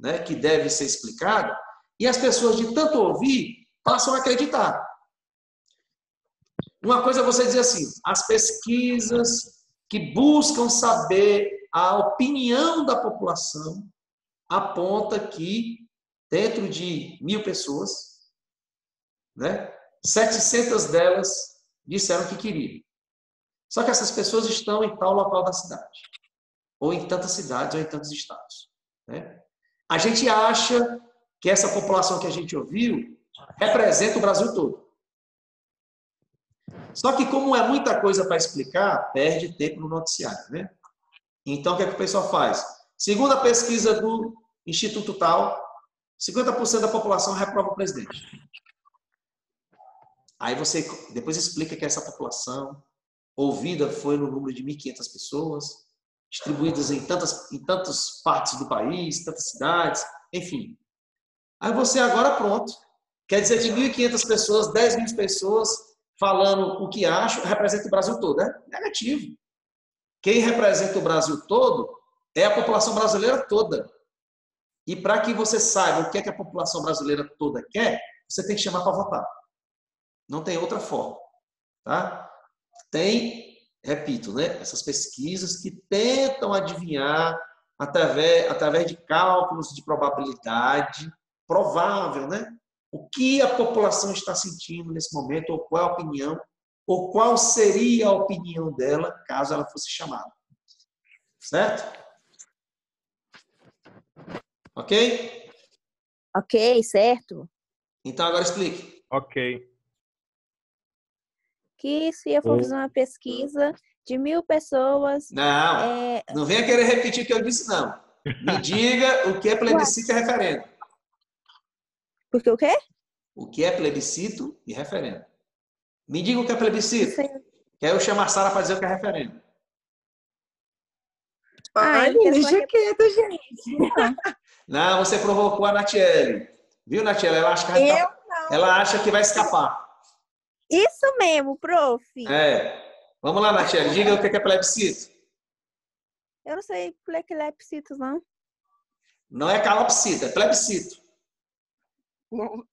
Speaker 1: né, que deve ser explicada, e as pessoas de tanto ouvir passam a acreditar. Uma coisa é você dizer assim, as pesquisas que buscam saber a opinião da população aponta que dentro de 1.000 pessoas, né, 700 delas disseram que queriam. Só que essas pessoas estão em tal local da cidade, ou em tantas cidades, ou em tantos estados. Né? A gente acha que essa população que a gente ouviu representa o Brasil todo. Só que como é muita coisa para explicar, perde tempo no noticiário. Né? Então, o que é que o pessoal faz? Segundo a pesquisa do Instituto Tal, 50% da população reprova o presidente. Aí você depois explica que essa população ouvida foi no número de 1.500 pessoas, distribuídas em tantas partes do país, tantas cidades, enfim. Aí você agora pronto. Quer dizer, de 1.500 pessoas, 10.000 pessoas falando o que acham, representa o Brasil todo. É negativo. Quem representa o Brasil todo é a população brasileira toda. E para que você saiba o que é que a população brasileira toda quer, você tem que chamar para votar. Não tem outra forma. Tá? Tem, repito, né, essas pesquisas que tentam adivinhar através de cálculos de probabilidade provável, né, o que a população está sentindo nesse momento, ou qual é a opinião, ou qual seria a opinião dela caso ela fosse chamada. Certo? Ok?
Speaker 2: Ok, certo.
Speaker 1: Então agora explique.
Speaker 3: Ok.
Speaker 2: Que se eu for fazer uma pesquisa de 1.000 pessoas...
Speaker 1: Não venha querer repetir o que eu disse, não. Me diga o que é plebiscito e referendo.
Speaker 2: Porque o quê?
Speaker 1: O que é plebiscito e referendo. Me diga o que é plebiscito. Que aí eu chamo a Sara para dizer o que é referendo.
Speaker 4: Ai, deixa quieto, gente.
Speaker 1: Não, você provocou a Natiele. Viu, Natiele? Ela acha que vai escapar.
Speaker 2: Isso mesmo, prof.
Speaker 1: Vamos lá, Natiele. Diga o que é plebiscito.
Speaker 2: Eu não sei plebiscito, não.
Speaker 1: Não é calopsita, é plebiscito.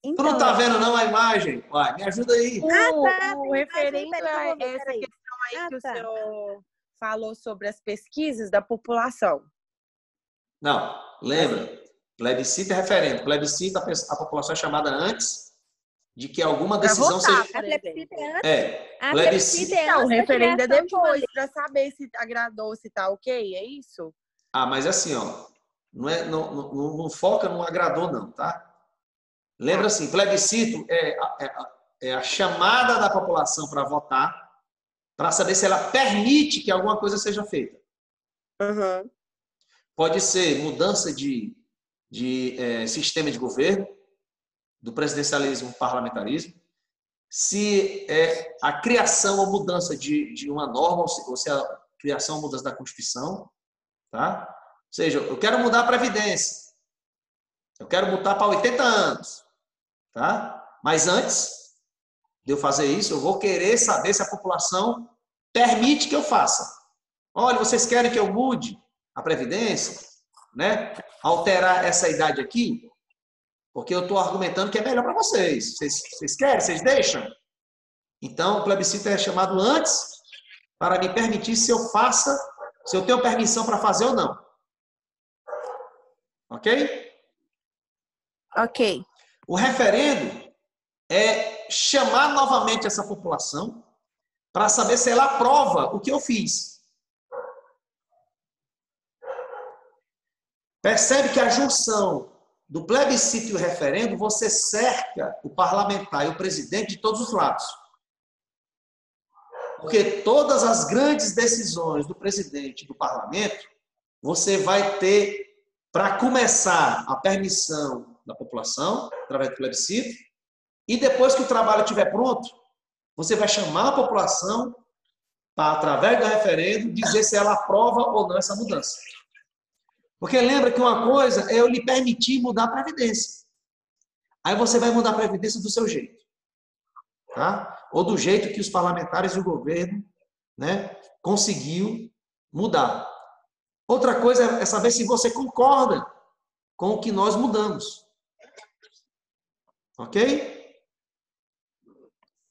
Speaker 2: Então,
Speaker 1: tu não tá vendo não a imagem? Uai, me ajuda aí.
Speaker 4: O referendo a essa questão aí que o senhor falou sobre as pesquisas da população.
Speaker 1: Não, lembra. Plebiscito é referendo. Plebiscito, a população é chamada antes de que alguma decisão seja...
Speaker 2: A plebiscito é antes?
Speaker 1: A plebiscito
Speaker 2: é antes.
Speaker 4: O referendo é depois, para saber se agradou, se tá ok, é isso?
Speaker 1: Mas assim, ó, não foca no agradou não, tá? Lembra assim, plebiscito é a chamada da população para votar, para saber se ela permite que alguma coisa seja feita.
Speaker 4: Uhum.
Speaker 1: Pode ser mudança de sistema de governo, do presidencialismo ao parlamentarismo, se é a criação ou mudança de uma norma, ou se é a criação ou mudança da Constituição, tá? Ou seja, eu quero mudar a Previdência, eu quero botar para 80 anos, tá? Mas antes de eu fazer isso, eu vou querer saber se a população permite que eu faça. Olha, vocês querem que eu mude a Previdência, né? Alterar essa idade aqui? Porque eu estou argumentando que é melhor para vocês. Vocês querem? Vocês deixam? Então, o plebiscito é chamado antes para me permitir se eu tenho permissão para fazer ou não. Ok?
Speaker 2: Ok.
Speaker 1: O referendo é chamar novamente essa população para saber se ela aprova o que eu fiz. Percebe que a junção do plebiscito e o referendo, você cerca o parlamentar e o presidente de todos os lados. Porque todas as grandes decisões do presidente e do parlamento, você vai ter, para começar, a permissão da população, através do plebiscito, e depois que o trabalho estiver pronto, você vai chamar a população para, através do referendo, dizer se ela aprova ou não essa mudança. Porque lembra que uma coisa é eu lhe permitir mudar a Previdência. Aí você vai mudar a Previdência do seu jeito. Tá? Ou do jeito que os parlamentares e o governo, né, conseguiu mudar. Outra coisa é saber se você concorda com o que nós mudamos. Ok?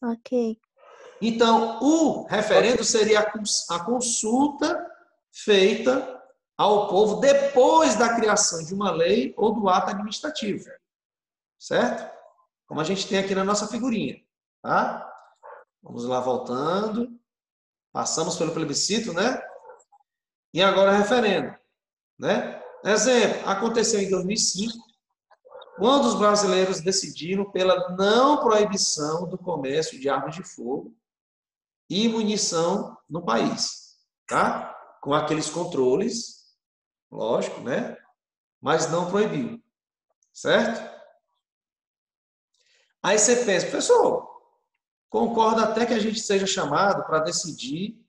Speaker 2: Ok.
Speaker 1: Então, o referendo seria a consulta feita ao povo depois da criação de uma lei ou do ato administrativo. Certo? Como a gente tem aqui na nossa figurinha. Tá? Vamos lá, voltando. Passamos pelo plebiscito, né? E agora referendo. Né? Exemplo, aconteceu em 2005, quando os brasileiros decidiram pela não proibição do comércio de armas de fogo e munição no país. Tá? Com aqueles controles, lógico, né? Mas não proibiu. Certo? Aí você pensa, professor, concordo até que a gente seja chamado para decidir,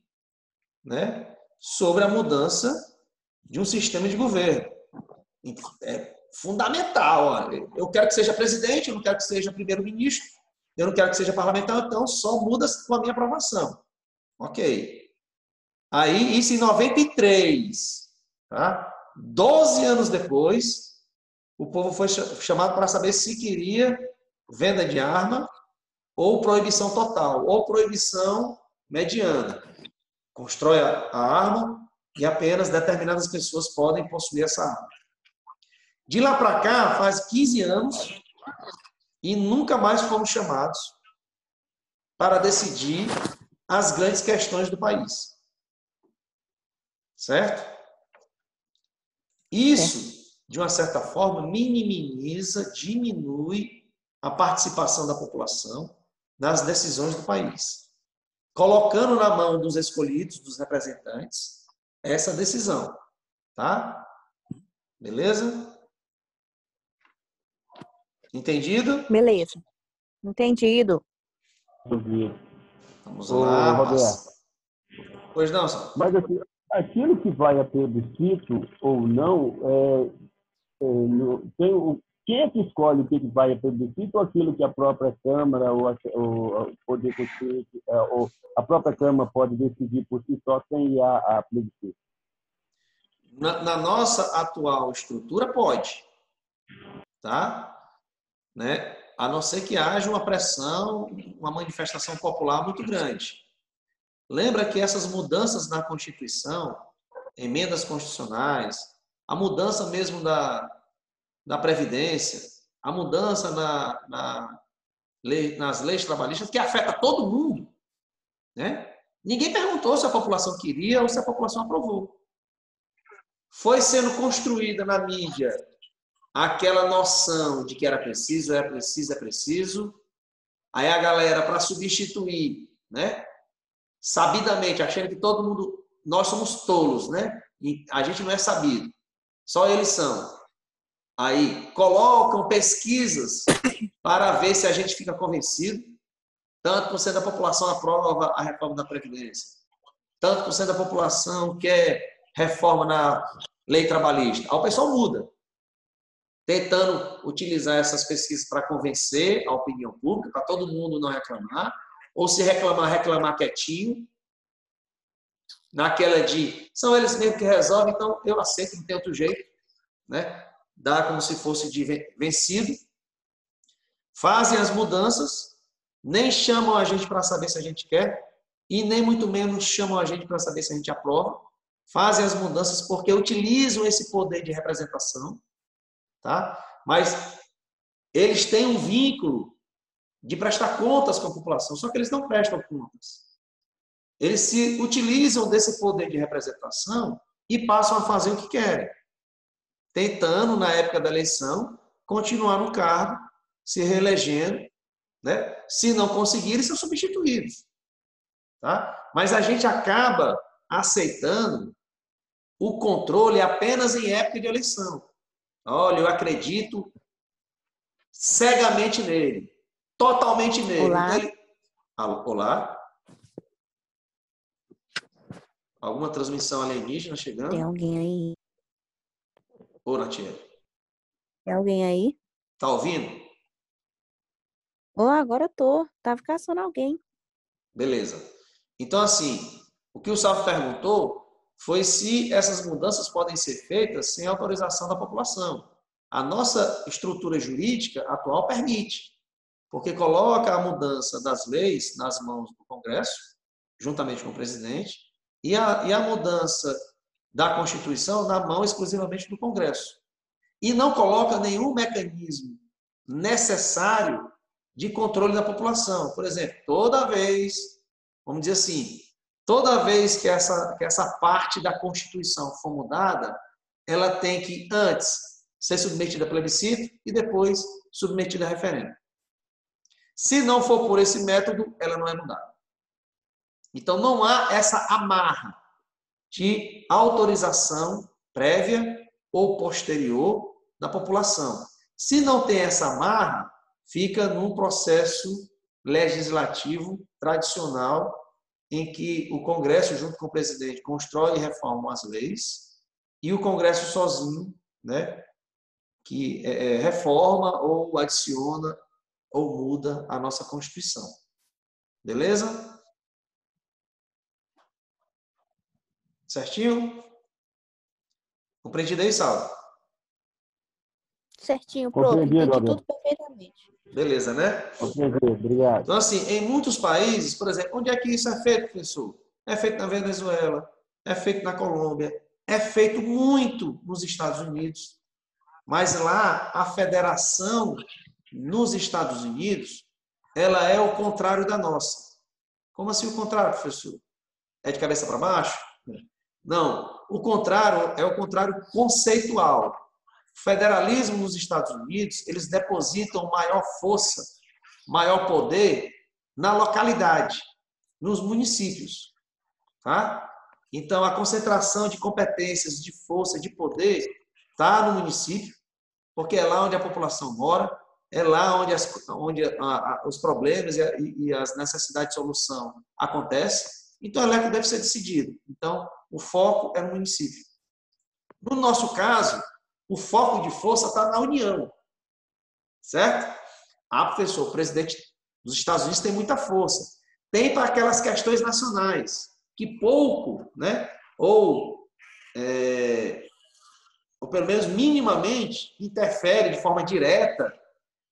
Speaker 1: né, sobre a mudança de um sistema de governo. É fundamental. Ó. Eu quero que seja presidente, eu não quero que seja primeiro-ministro, eu não quero que seja parlamentar, então só muda com a minha aprovação. Ok. Aí, isso em 93. Tá? 12 anos depois, o povo foi chamado para saber se queria venda de arma ou proibição total, ou proibição mediana. Constrói a arma e apenas determinadas pessoas podem possuir essa arma. De lá para cá, faz 15 anos e nunca mais fomos chamados para decidir as grandes questões do país. Certo? Isso, de uma certa forma, minimiza, diminui a participação da população nas decisões do país, colocando na mão dos escolhidos, dos representantes, essa decisão. Tá? Beleza? Entendido?
Speaker 2: Beleza. Entendido.
Speaker 1: Vamos
Speaker 3: Ô,
Speaker 1: lá.
Speaker 3: Roberto.
Speaker 1: Pois não, senhor.
Speaker 3: Mas assim, aquilo que vai a plebiscito ou não, quem é que escolhe o que vai a plebiscito ou aquilo que a própria Câmara ou o Poder Constituinte, ou a própria Câmara pode decidir por si só sem ir a plebiscito?
Speaker 1: Na nossa atual estrutura, pode. Tá? Né? A não ser que haja uma pressão, uma manifestação popular muito grande. Lembra que essas mudanças na Constituição, emendas constitucionais, a mudança mesmo da Previdência, a mudança nas leis trabalhistas, que afeta todo mundo, né? Ninguém perguntou se a população queria ou se a população aprovou. Foi sendo construída na mídia aquela noção de que era preciso, é preciso, é preciso. Aí a galera, para substituir, né? Sabidamente, achando que todo mundo, nós somos tolos, né? E a gente não é sabido, só eles são. Aí colocam pesquisas para ver se a gente fica convencido, tanto por cento da população aprova a reforma da Previdência, tanto por cento da população quer reforma na lei trabalhista. Aí o pessoal muda, tentando utilizar essas pesquisas para convencer a opinião pública, para todo mundo não reclamar, ou se reclamar, reclamar quietinho, naquela de, são eles mesmos que resolvem, então eu aceito, não tem outro jeito, né? Dá como se fosse de vencido, fazem as mudanças, nem chamam a gente para saber se a gente quer, e nem muito menos chamam a gente para saber se a gente aprova, fazem as mudanças porque utilizam esse poder de representação, tá? Mas eles têm um vínculo de prestar contas com a população, só que eles não prestam contas. Eles se utilizam desse poder de representação e passam a fazer o que querem, tentando, na época da eleição, continuar no cargo, se reelegendo, né? Se não conseguirem, são substituídos. Tá? Mas a gente acaba aceitando o controle apenas em época de eleição. Olha, eu acredito cegamente nele, totalmente nele.
Speaker 2: Olá.
Speaker 1: Então, olá? Alguma transmissão alienígena chegando?
Speaker 2: Tem alguém aí?
Speaker 1: Ô, Natiele.
Speaker 2: Tem alguém aí?
Speaker 1: Tá ouvindo?
Speaker 2: Oh, agora eu tô. Tava caçando alguém.
Speaker 1: Beleza. Então, assim, o que o Salvo perguntou foi se essas mudanças podem ser feitas sem autorização da população. A nossa estrutura jurídica atual permite, porque coloca a mudança das leis nas mãos do Congresso, juntamente com o presidente, e a mudança da Constituição na mão exclusivamente do Congresso. E não coloca nenhum mecanismo necessário de controle da população. Por exemplo, toda vez, vamos dizer assim, toda vez que essa parte da Constituição for mudada, ela tem que, antes, ser submetida a plebiscito e depois submetida a referendo. Se não for por esse método, ela não é mudada. Então, não há essa amarra de autorização prévia ou posterior da população. Se não tem essa amarra, fica num processo legislativo tradicional em que o Congresso, junto com o presidente, constrói e reforma as leis e o Congresso sozinho, né, que reforma ou adiciona ou muda a nossa Constituição. Beleza? Certinho? Compreendido aí, Saulo?
Speaker 2: Certinho, prof. Entendi tudo perfeitamente.
Speaker 1: Beleza, né?
Speaker 3: Compreendi, obrigado.
Speaker 1: Então, assim, em muitos países, por exemplo, onde é que isso é feito, professor? É feito na Venezuela, é feito na Colômbia, é feito muito nos Estados Unidos. Mas lá, a federação nos Estados Unidos, ela é o contrário da nossa. Como assim o contrário, professor? É de cabeça para baixo? Não. O contrário é o contrário conceitual. O federalismo nos Estados Unidos, eles depositam maior força, maior poder na localidade, nos municípios. Tá? Então, a concentração de competências, de força, de poder está no município, porque é lá onde a população mora, é lá onde os problemas e as necessidades de solução acontecem. Então, é lá que deve ser decidido. Então, o foco é no município. No nosso caso, o foco de força está na União. Certo? Professor, o presidente dos Estados Unidos tem muita força. Tem para aquelas questões nacionais, que pouco, né? Ou pelo menos minimamente, interfere de forma direta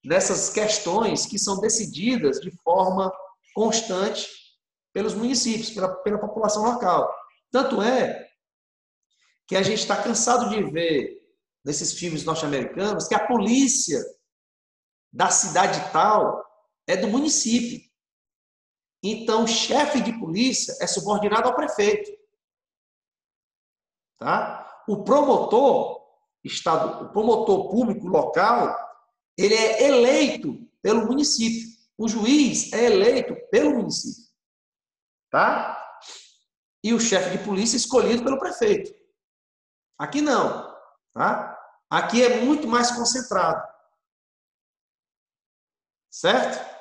Speaker 1: nessas questões que são decididas de forma constante pelos municípios, pela população local. Tanto é que a gente está cansado de ver nesses filmes norte-americanos que a polícia da cidade tal é do município. Então, o chefe de polícia é subordinado ao prefeito. Tá? O promotor público local, ele é eleito pelo município. O juiz é eleito pelo município. Tá? E o chefe de polícia é escolhido pelo prefeito. Aqui não. Tá? Aqui é muito mais concentrado. Certo?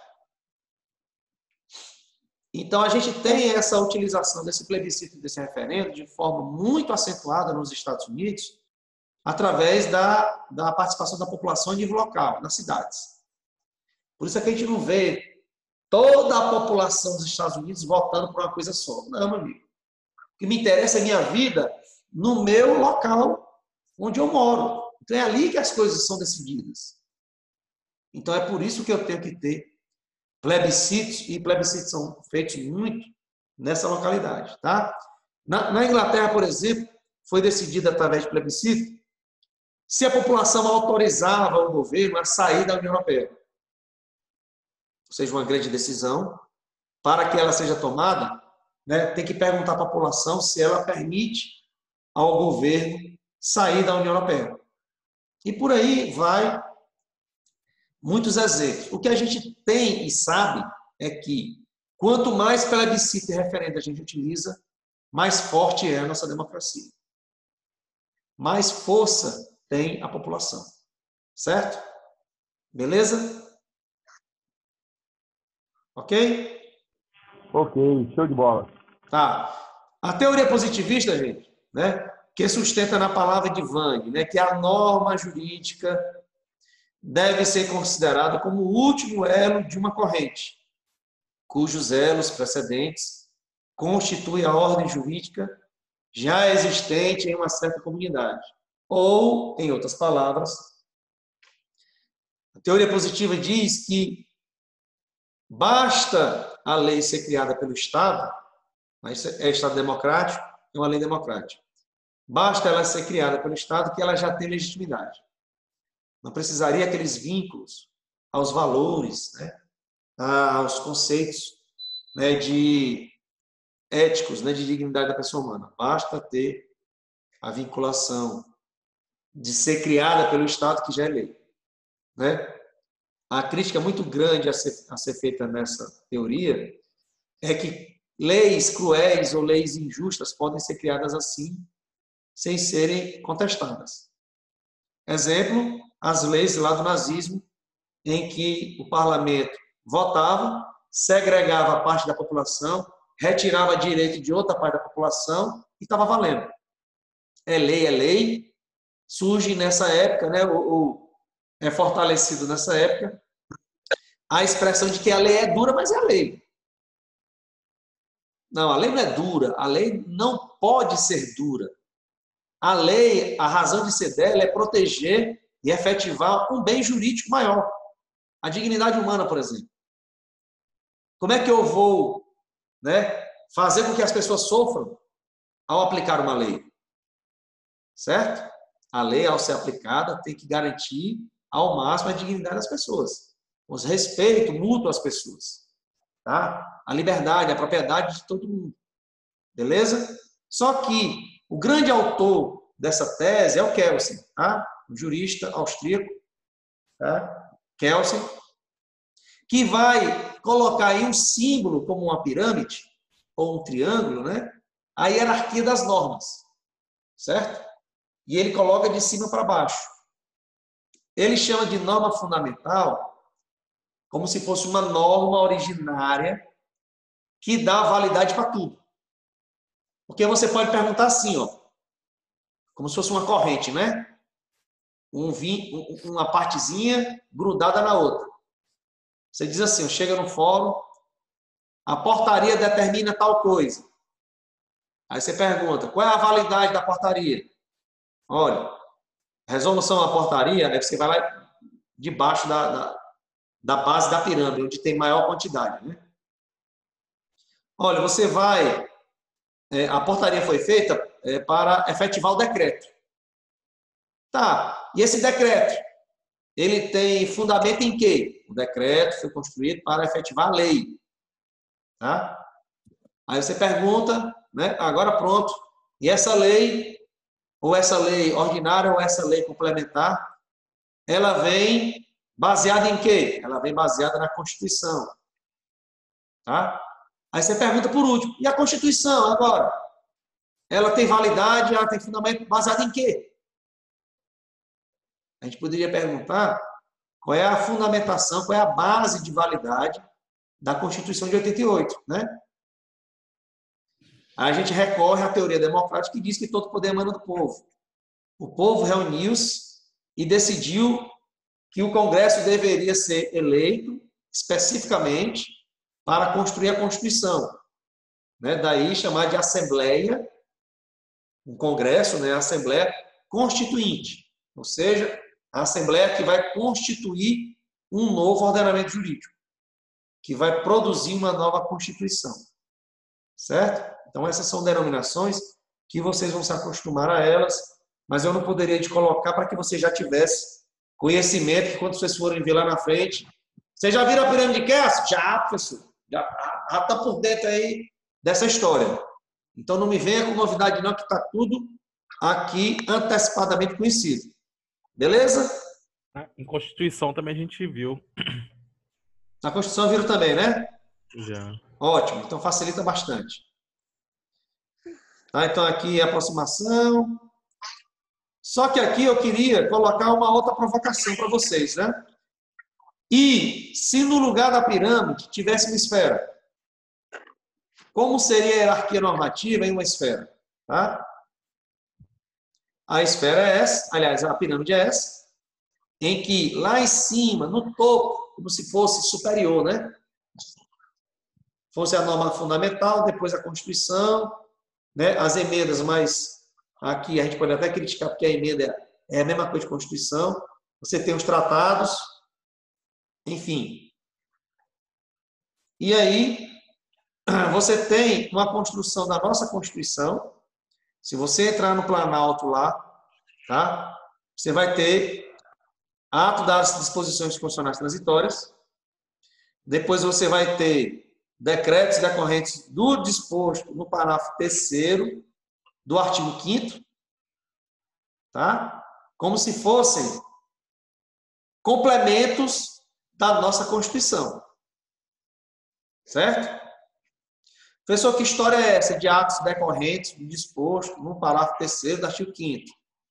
Speaker 1: Então, a gente tem essa utilização desse plebiscito, desse referendo, de forma muito acentuada nos Estados Unidos, através da participação da população em nível local, nas cidades. Por isso é que a gente não vê toda a população dos Estados Unidos votando por uma coisa só. Não, meu amigo. O que me interessa é a minha vida no meu local, onde eu moro. Então, é ali que as coisas são decididas. Então, é por isso que eu tenho que ter plebiscitos, e plebiscitos são feitos muito nessa localidade. Tá? Na Inglaterra, por exemplo, foi decidido através de plebiscito se a população autorizava o governo a sair da União Europeia. Ou seja, uma grande decisão, para que ela seja tomada, né, tem que perguntar à população se ela permite ao governo sair da União Europeia. E por aí vai muitos exemplos. O que a gente tem e sabe é que quanto mais plebiscito e referendo a gente utiliza, mais forte é a nossa democracia. Mais força tem a população. Certo? Beleza? Ok?
Speaker 3: Ok, show de bola.
Speaker 1: Tá. A teoria positivista, gente, né, que sustenta na palavra de Wang, né, que é a norma jurídica deve ser considerado como o último elo de uma corrente, cujos elos precedentes constituem a ordem jurídica já existente em uma certa comunidade. Ou, em outras palavras, a teoria positiva diz que basta a lei ser criada pelo Estado, mas é Estado democrático, é uma lei democrática. Basta ela ser criada pelo Estado que ela já tem legitimidade. Não precisaria aqueles vínculos aos valores, né, aos conceitos, né, de éticos, né, de dignidade da pessoa humana. Basta ter a vinculação de ser criada pelo Estado, que já é lei, né? A crítica muito grande a ser feita nessa teoria é que leis cruéis ou leis injustas podem ser criadas assim, sem serem contestadas. Exemplo, as leis lá do nazismo, em que o parlamento votava, segregava parte da população, retirava direito de outra parte da população e estava valendo. É lei, surge nessa época, né, é fortalecido nessa época, a expressão de que a lei é dura, mas é a lei. Não, a lei não é dura, a lei não pode ser dura. A lei, a razão de ser dela é proteger e efetivar um bem jurídico maior. A dignidade humana, por exemplo. Como é que eu vou, né, fazer com que as pessoas sofram ao aplicar uma lei? Certo? A lei, ao ser aplicada, tem que garantir ao máximo a dignidade das pessoas. O respeito mútuo às pessoas. Tá? A liberdade, a propriedade de todo mundo. Beleza? Só que o grande autor dessa tese é o Kelsen, tá? Um jurista austríaco, tá? Kelsen, que vai colocar aí um símbolo como uma pirâmide ou um triângulo, né? A hierarquia das normas, certo? E ele coloca de cima para baixo. Ele chama de norma fundamental como se fosse uma norma originária que dá validade para tudo. Porque você pode perguntar assim, ó, como se fosse uma corrente, né? Uma partezinha grudada na outra. Você diz assim, chega no fórum, a portaria determina tal coisa. Aí você pergunta, qual é a validade da portaria? Olha, resolução da portaria, aí você vai lá debaixo da base da pirâmide, onde tem maior quantidade, né? Olha, você vai... a portaria foi feita para efetivar o decreto. Tá, e esse decreto, ele tem fundamento em quê? O decreto foi construído para efetivar a lei. Tá? Aí você pergunta, né? Agora pronto, e essa lei, ou essa lei ordinária, ou essa lei complementar, ela vem baseada em quê? Ela vem baseada na Constituição. Tá? Aí você pergunta por último, e a Constituição agora? Ela tem validade, ela tem fundamento baseado em quê? A gente poderia perguntar qual é a fundamentação, qual é a base de validade da Constituição de 88, né? Aí a gente recorre à teoria democrática que diz que todo poder emana do povo. O povo reuniu-se e decidiu que o Congresso deveria ser eleito especificamente para construir a Constituição. Né? Daí chamar de Assembleia, um Congresso, né? Assembleia Constituinte, ou seja, a Assembleia que vai constituir um novo ordenamento jurídico, que vai produzir uma nova Constituição. Certo? Então, essas são denominações que vocês vão se acostumar a elas, mas eu não poderia te colocar para que você já tivesse conhecimento que quando vocês forem ver lá na frente... Vocês já viram a pirâmide de Kelsen? Já, professor. Já está por dentro aí dessa história. Então, não me venha com novidade não, que está tudo aqui antecipadamente conhecido. Beleza?
Speaker 5: Em Constituição também a gente viu.
Speaker 1: Na Constituição viram também, né?
Speaker 5: Já.
Speaker 1: Ótimo, então facilita bastante. Tá, então aqui é a aproximação. Só que aqui eu queria colocar uma outra provocação para vocês, né? E se no lugar da pirâmide tivesse uma esfera, como seria a hierarquia normativa em uma esfera? Tá? A esfera é essa, aliás, a pirâmide é essa. em que lá em cima, no topo, como se fosse superior, né? Fosse a norma fundamental, depois a Constituição, né? As emendas, mas aqui a gente pode até criticar, porque a emenda é a mesma coisa de Constituição. Você tem os tratados, enfim. E aí, você tem uma construção da nossa Constituição. Se você entrar no Planalto lá, tá? Você vai ter ato das disposições constitucionais transitórias. Depois você vai ter decretos decorrentes do disposto no parágrafo 3º do artigo 5º, tá? Como se fossem complementos da nossa Constituição. Certo? Professor, que história é essa de atos decorrentes do disposto no parágrafo 3º do artigo 5º?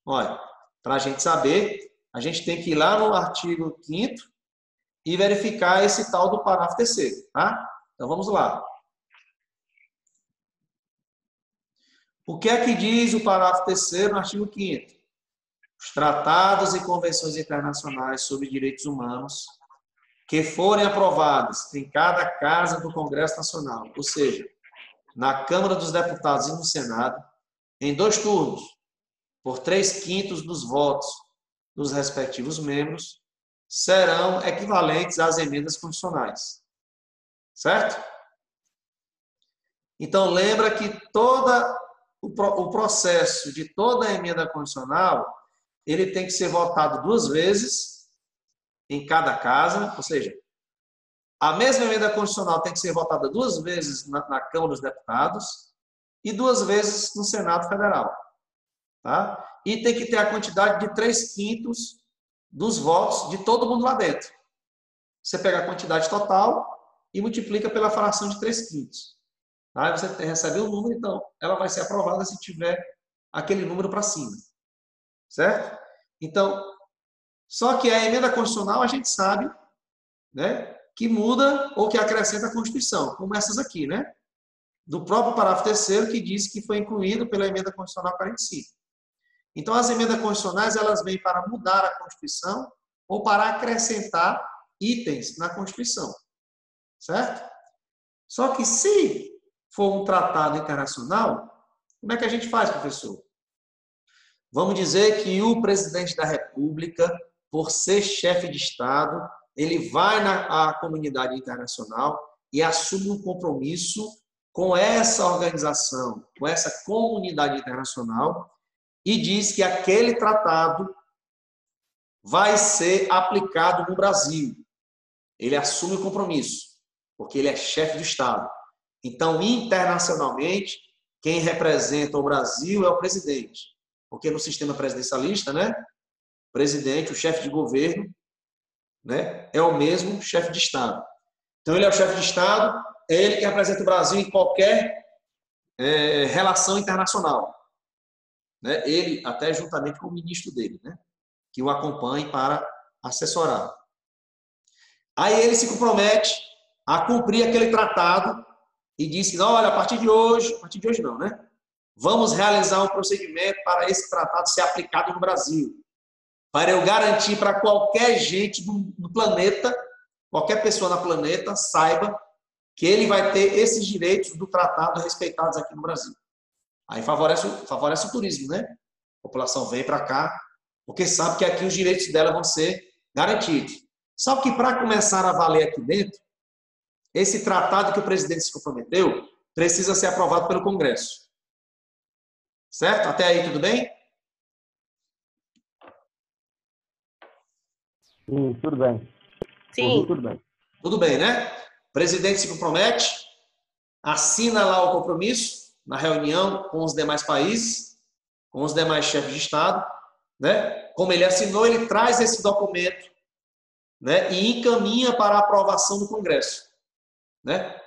Speaker 1: Olha, para a gente saber, a gente tem que ir lá no artigo 5º e verificar esse tal do parágrafo 3º, tá? Então vamos lá. O que é que diz o parágrafo 3º no artigo 5º? Os tratados e convenções internacionais sobre direitos humanos que forem aprovados em cada casa do Congresso Nacional, ou seja, na Câmara dos Deputados e no Senado, em 2 turnos, por 3/5 dos votos dos respectivos membros, serão equivalentes às emendas constitucionais. Certo? Então, lembra que todo o processo de toda a emenda constitucional, ele tem que ser votado 2 vezes em cada casa, ou seja, a mesma emenda constitucional tem que ser votada 2 vezes na Câmara dos Deputados e 2 vezes no Senado Federal. Tá? E tem que ter a quantidade de 3/5 dos votos de todo mundo lá dentro. Você pega a quantidade total e multiplica pela fração de 3/5. Aí você recebe o número, então ela vai ser aprovada se tiver aquele número para cima. Certo? Então, só que a emenda constitucional a gente sabe, né, que muda ou que acrescenta a Constituição, como essas aqui, né? Do próprio parágrafo 3º que diz que foi incluído pela emenda constitucional 45. Então, as emendas constitucionais, elas vêm para mudar a Constituição ou para acrescentar itens na Constituição. Certo? Só que se for um tratado internacional, como é que a gente faz, professor? Vamos dizer que o presidente da República, por ser chefe de Estado, ele vai à comunidade internacional e assume um compromisso com essa organização, com essa comunidade internacional, e diz que aquele tratado vai ser aplicado no Brasil. Ele assume o compromisso, porque ele é chefe do Estado. Então, internacionalmente, quem representa o Brasil é o presidente. Porque no sistema presidencialista, né, o presidente, o chefe de governo, né, é o mesmo chefe de Estado. Então, ele é o chefe de Estado, é ele que representa o Brasil em qualquer relação internacional. Né? Ele, até juntamente com o ministro dele, né, que o acompanhe para assessorar. Aí ele se compromete a cumprir aquele tratado e diz que, olha, a partir de hoje não, né? Vamos realizar um procedimento para esse tratado ser aplicado no Brasil, para eu garantir para qualquer gente no planeta, qualquer pessoa no planeta saiba que ele vai ter esses direitos do tratado respeitados aqui no Brasil. Aí favorece o turismo, né? A população vem para cá, porque sabe que aqui os direitos dela vão ser garantidos. Só que para começar a valer aqui dentro, esse tratado que o presidente se comprometeu precisa ser aprovado pelo Congresso. Certo? Até aí tudo bem?
Speaker 3: Sim, tudo bem.
Speaker 4: Sim.
Speaker 3: Tudo bem.
Speaker 1: Tudo bem, né? O presidente se compromete, assina lá o compromisso na reunião com os demais países, com os demais chefes de Estado, né? Como ele assinou, ele traz esse documento, né? E encaminha para a aprovação do Congresso, né?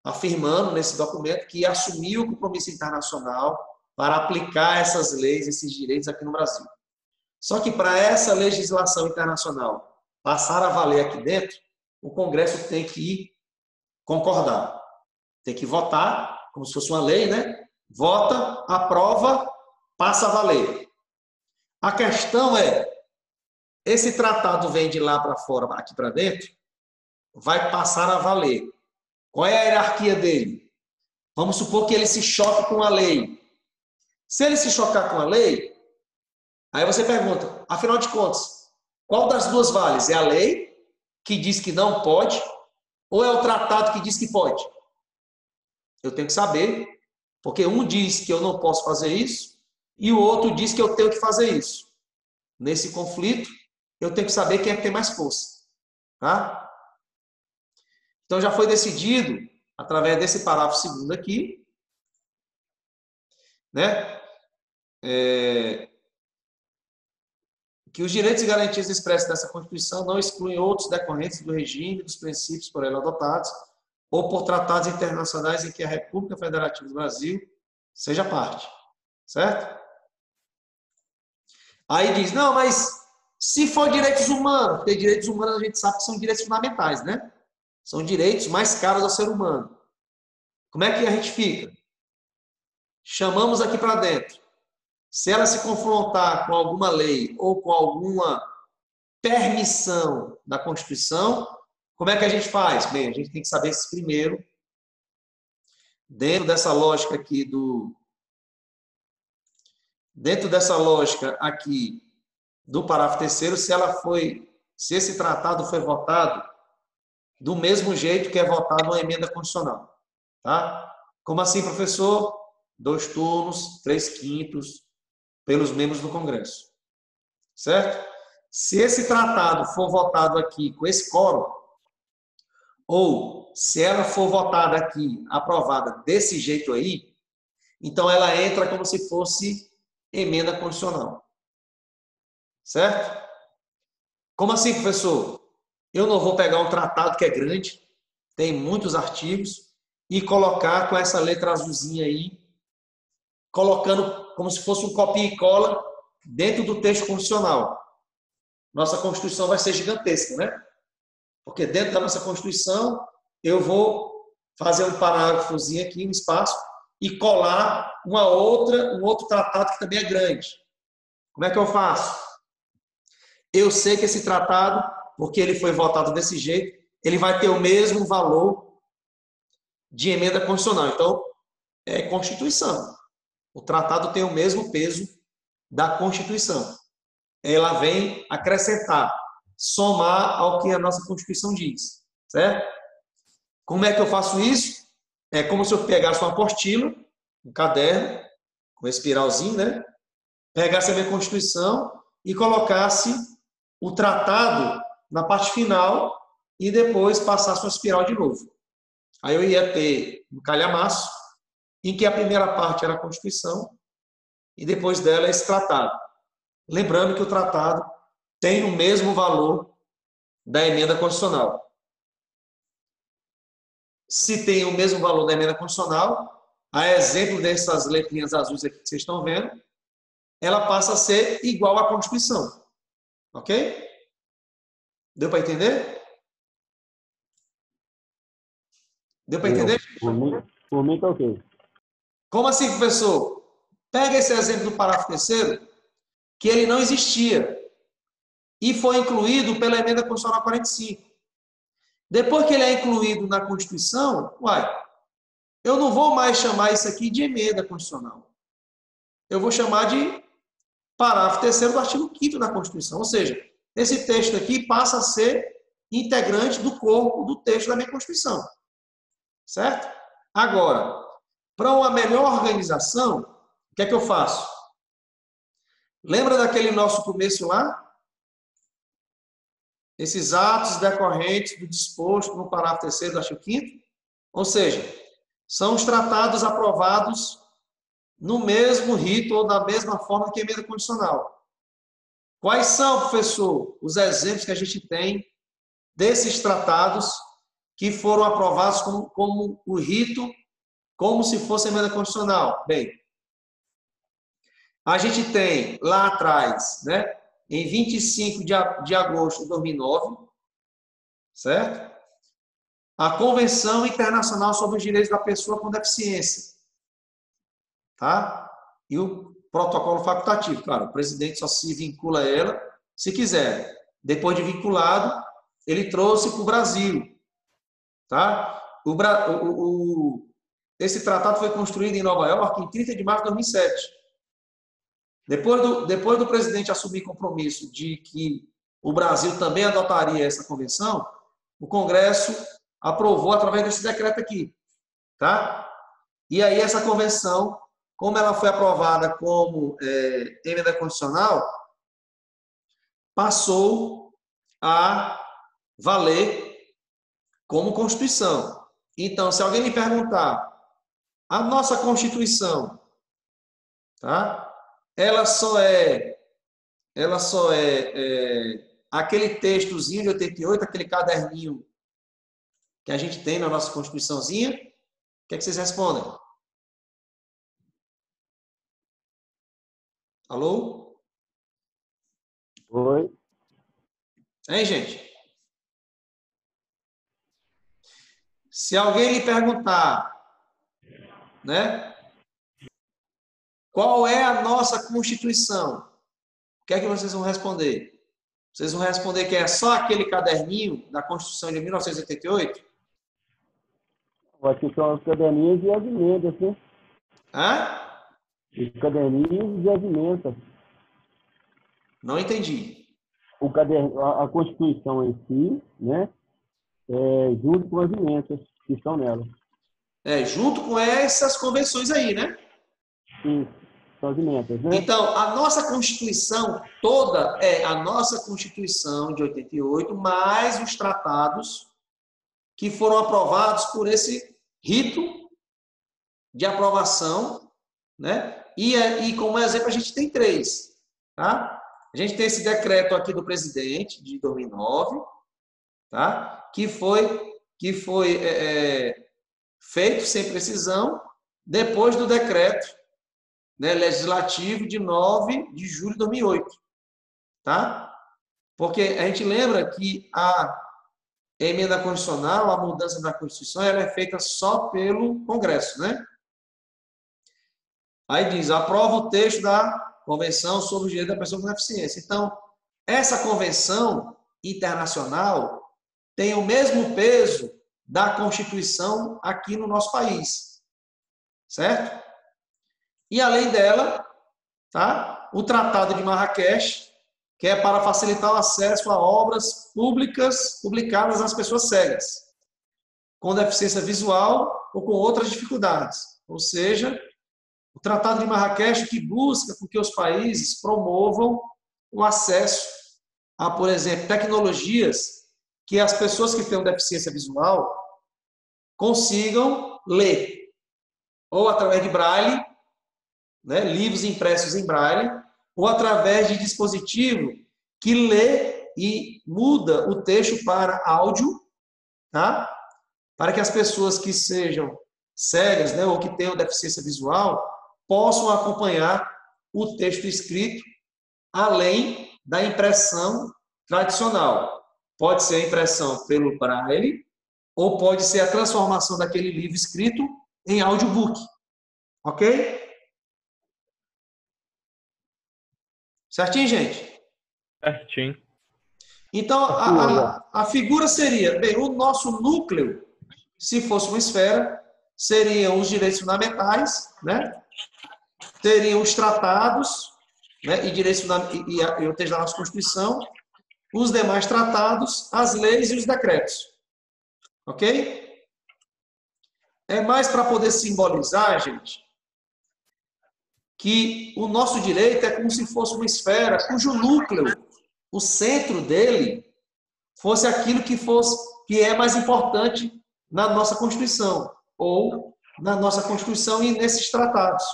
Speaker 1: Afirmando nesse documento que assumiu o compromisso internacional para aplicar essas leis, esses direitos aqui no Brasil. Só que para essa legislação internacional passar a valer aqui dentro, o Congresso tem que concordar. Tem que votar, como se fosse uma lei, né? Vota, aprova, passa a valer. A questão é, esse tratado vem de lá para fora, aqui para dentro, vai passar a valer. Qual é a hierarquia dele? Vamos supor que ele se choque com a lei. Se ele se chocar com a lei, aí você pergunta, afinal de contas, qual das duas vale? É a lei que diz que não pode ou é o tratado que diz que pode? Eu tenho que saber, porque um diz que eu não posso fazer isso e o outro diz que eu tenho que fazer isso. Nesse conflito, eu tenho que saber quem é que tem mais força. Tá? Então, já foi decidido, através desse parágrafo 2º aqui, né, que os direitos e garantias expressos nessa Constituição não excluem outros decorrentes do regime, dos princípios por ela adotados, ou por tratados internacionais em que a República Federativa do Brasil seja parte. Certo? Aí diz, não, mas se for direitos humanos, porque direitos humanos a gente sabe que são direitos fundamentais, né? São direitos mais caros ao ser humano. Como é que a gente fica? Chamamos aqui para dentro. Se ela se confrontar com alguma lei ou com alguma permissão da Constituição, como é que a gente faz? Bem, a gente tem que saber isso primeiro, dentro dessa lógica aqui do parágrafo 3º, se esse tratado foi votado do mesmo jeito que é votado uma emenda constitucional. Tá? Como assim, professor? 2 turnos, 3/5 pelos membros do Congresso. Certo? Se esse tratado for votado aqui com esse quórum, ou se ela for votada aqui, aprovada desse jeito aí, então ela entra como se fosse emenda constitucional. Certo? Como assim, professor? Eu não vou pegar um tratado que é grande, tem muitos artigos, e colocar com essa letra azulzinha aí, colocando como se fosse um copia e cola dentro do texto constitucional. Nossa Constituição vai ser gigantesca, né? Porque dentro da nossa Constituição, eu vou fazer um parágrafozinho aqui, um espaço, e colar um outro tratado que também é grande. Como é que eu faço? Eu sei que esse tratado, porque ele foi votado desse jeito, ele vai ter o mesmo valor de emenda constitucional. Então, é Constituição. O tratado tem o mesmo peso da Constituição. Ela vem acrescentar, somar ao que a nossa Constituição diz. Certo? Como é que eu faço isso? É como se eu pegasse uma apostila, um caderno, com espiralzinho, né? Pegasse a minha Constituição e colocasse o tratado na parte final e depois passasse uma espiral de novo. Aí eu ia ter um calhamaço, em que a primeira parte era a Constituição e depois dela esse tratado. Lembrando que o tratado tem o mesmo valor da emenda constitucional. Se tem o mesmo valor da emenda constitucional, a exemplo dessas letrinhas azuis aqui que vocês estão vendo, ela passa a ser igual à Constituição. Ok? Deu para entender? Deu para entender?
Speaker 3: Por mim, tá ok.
Speaker 1: Como assim, professor? Pega esse exemplo do parágrafo 3º, que ele não existia e foi incluído pela emenda constitucional 45. Depois que ele é incluído na Constituição, eu não vou mais chamar isso aqui de emenda constitucional. Eu vou chamar de parágrafo 3º do artigo 5º da Constituição. Ou seja, esse texto aqui passa a ser integrante do corpo do texto da minha Constituição. Certo? Agora, para uma melhor organização, o que é que eu faço? Lembra daquele nosso começo lá? Esses atos decorrentes do disposto no parágrafo 3º do artigo 5º? Ou seja, são os tratados aprovados no mesmo rito ou da mesma forma que a emenda constitucional. Quais são, professor, os exemplos que a gente tem desses tratados que foram aprovados como o rito, como se fosse a emenda constitucional? Bem, a gente tem lá atrás, né, em 25 de agosto de 2009, certo? A Convenção Internacional sobre os Direitos da Pessoa com Deficiência. Tá? E o protocolo facultativo. Claro, o presidente só se vincula a ela se quiser. Depois de vinculado, ele trouxe para o Brasil. Tá? Esse tratado foi construído em Nova York em 30 de março de 2007. Depois do presidente assumir compromisso de que o Brasil também adotaria essa convenção, o Congresso aprovou através desse decreto aqui. Tá? E aí essa convenção, como ela foi aprovada como emenda constitucional, passou a valer como Constituição. Então, se alguém me perguntar, a nossa Constituição, tá? Ela só é aquele textozinho de 88, aquele caderninho que a gente tem na nossa Constituiçãozinha? O que é que vocês respondem? Alô?
Speaker 3: Oi.
Speaker 1: Hein, gente? Se alguém lhe perguntar, né? Qual é a nossa Constituição? O que é que vocês vão responder? Vocês vão responder que é só aquele caderninho da Constituição de 1988?
Speaker 3: Eu acho que são os caderninhos e as emendas, né?
Speaker 1: Hã?
Speaker 3: Os caderninhos e as emendas.
Speaker 1: Não entendi.
Speaker 3: A Constituição em si, né? Junto com as emendas que estão nela.
Speaker 1: Junto com essas convenções aí, né?
Speaker 3: Sim, são as emendas, né?
Speaker 1: Então, a nossa Constituição toda é a nossa Constituição de 88, mais os tratados que foram aprovados por esse rito de aprovação, né? E como exemplo, a gente tem 3, tá? A gente tem esse decreto aqui do presidente, de 2009, tá? Que foi feito sem precisão depois do decreto, né, legislativo de 9 de julho de 2008. Tá? Porque a gente lembra que a emenda constitucional, a mudança da Constituição, ela é feita só pelo Congresso, né? Aí diz, aprova o texto da Convenção sobre os Direitos da Pessoa com Deficiência. Então, essa convenção internacional tem o mesmo peso da Constituição aqui no nosso país. Certo? E, além dela, tá? O Tratado de Marrakech, que é para facilitar o acesso a obras públicas publicadas às pessoas cegas, com deficiência visual ou com outras dificuldades. Ou seja, o Tratado de Marrakech que busca que os países promovam o acesso a, por exemplo, tecnologias que as pessoas que têm deficiência visual consigam ler, ou através de braille, né, livros impressos em braille, ou através de dispositivo que lê e muda o texto para áudio, tá? Para que as pessoas que sejam cegas, né, ou que tenham deficiência visual possam acompanhar o texto escrito, além da impressão tradicional. Pode ser a impressão pelo braille, ou pode ser a transformação daquele livro escrito em audiobook. Ok? Certinho, gente?
Speaker 5: Certinho.
Speaker 1: Então, a figura seria, bem, o nosso núcleo, se fosse uma esfera, seriam os direitos fundamentais, né? Seriam os tratados, né? E o texto da nossa Constituição, os demais tratados, as leis e os decretos. Ok? É mais para poder simbolizar, gente, que o nosso direito é como se fosse uma esfera cujo núcleo, o centro dele, fosse aquilo que é mais importante na nossa Constituição, ou na nossa Constituição e nesses tratados.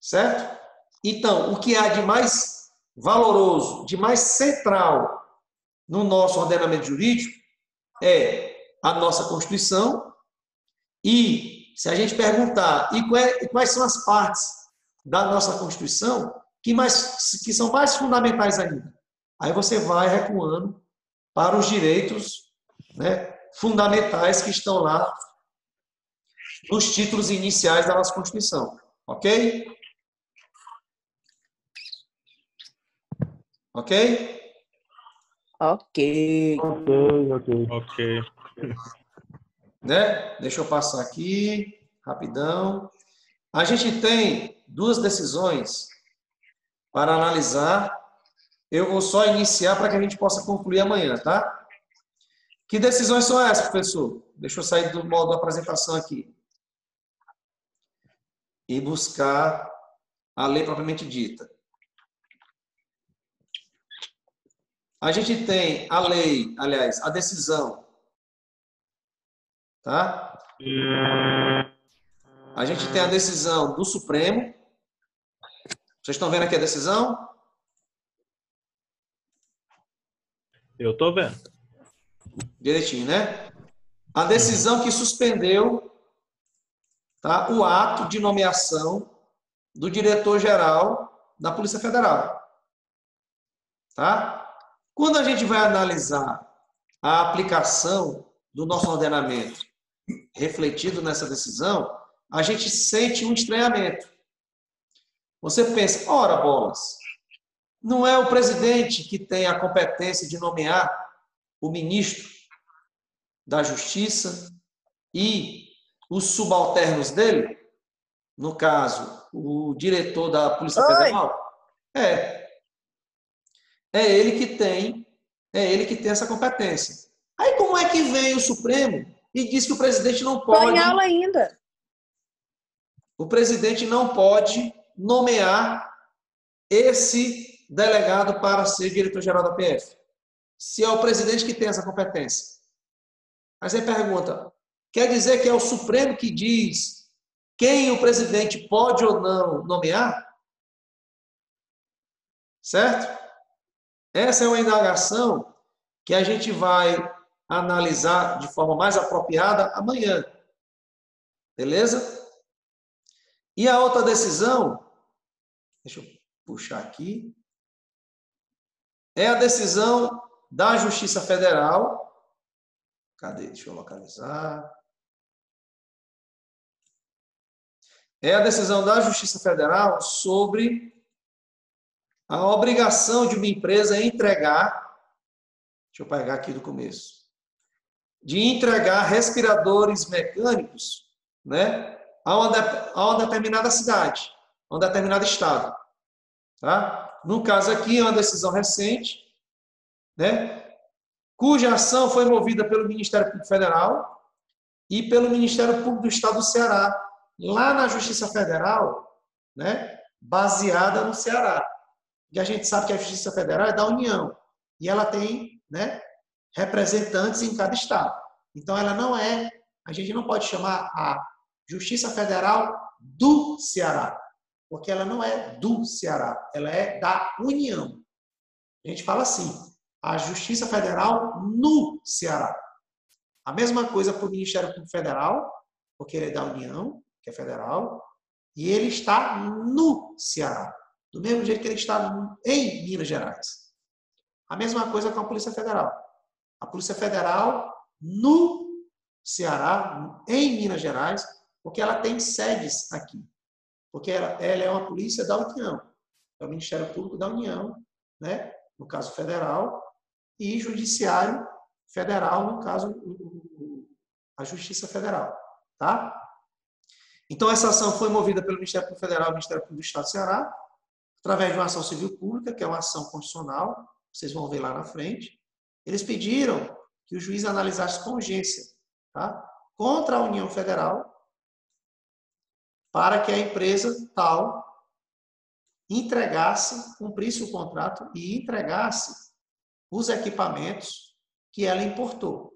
Speaker 1: Certo? Então, o que há de mais valoroso, de mais central no nosso ordenamento jurídico é a nossa Constituição. E se a gente perguntar quais são as partes da nossa Constituição que são mais fundamentais ainda, aí você vai recuando para os direitos, né, fundamentais que estão lá nos títulos iniciais da nossa Constituição. Ok? Ok?
Speaker 2: Ok.
Speaker 5: Ok.
Speaker 1: Né? Deixa eu passar aqui, rapidão. A gente tem 2 decisões para analisar. Eu vou só iniciar para que a gente possa concluir amanhã, tá? Que decisões são essas, professor? Deixa eu sair do modo apresentação aqui. E buscar a lei propriamente dita. A gente tem a lei, aliás, a decisão, tá? A gente tem a decisão do Supremo. Vocês estão vendo aqui a decisão?
Speaker 5: Eu tô vendo.
Speaker 1: Direitinho, né? A decisão que suspendeu, tá, o ato de nomeação do diretor-geral da Polícia Federal. Tá? Quando a gente vai analisar a aplicação do nosso ordenamento refletido nessa decisão, a gente sente um estranhamento. Você pensa, ora bolas, não é o presidente que tem a competência de nomear o ministro da Justiça e os subalternos dele? No caso, o diretor da Polícia Federal? É ele que tem, essa competência. Aí como é que vem o Supremo e diz que o presidente não
Speaker 2: Estou
Speaker 1: pode...
Speaker 2: em aula ainda.
Speaker 1: O presidente não pode nomear esse delegado para ser diretor-geral da PF. Se é o presidente que tem essa competência. Aí você pergunta, quer dizer que é o Supremo que diz quem o presidente pode ou não nomear? Certo? Essa é uma indagação que a gente vai analisar de forma mais apropriada amanhã. Beleza? E a outra decisão, deixa eu puxar aqui, é a decisão da Justiça Federal. Cadê? Deixa eu localizar. É a decisão da Justiça Federal sobre a obrigação de uma empresa entregar, deixa eu pegar aqui do começo, de entregar respiradores mecânicos, né, a uma determinada cidade, a um determinado estado. Tá? No caso aqui, é uma decisão recente, né, cuja ação foi movida pelo Ministério Público Federal e pelo Ministério Público do Estado do Ceará, lá na Justiça Federal, né, baseada no Ceará. E a gente sabe que a Justiça Federal é da União e ela tem, né, representantes em cada estado. Então, ela não é, a gente não pode chamar a Justiça Federal do Ceará, porque ela não é do Ceará, ela é da União. A gente fala assim, a Justiça Federal no Ceará. A mesma coisa para o Ministério Público Federal, porque ele é da União, que é federal, e ele está no Ceará, do mesmo jeito que ele está em Minas Gerais. A mesma coisa com a Polícia Federal. A Polícia Federal no Ceará, em Minas Gerais, porque ela tem sedes aqui. Porque ela é uma polícia da União. É o Ministério Público da União, né? No caso federal, e Judiciário Federal, no caso, a Justiça Federal. Tá? Então, essa ação foi movida pelo Ministério Público Federal e Ministério Público do Estado do Ceará, através de uma ação civil pública, que é uma ação constitucional, vocês vão ver lá na frente. Eles pediram que o juiz analisasse com urgência, tá? Contra a União Federal, para que a empresa tal entregasse, cumprisse o contrato e entregasse os equipamentos que ela importou.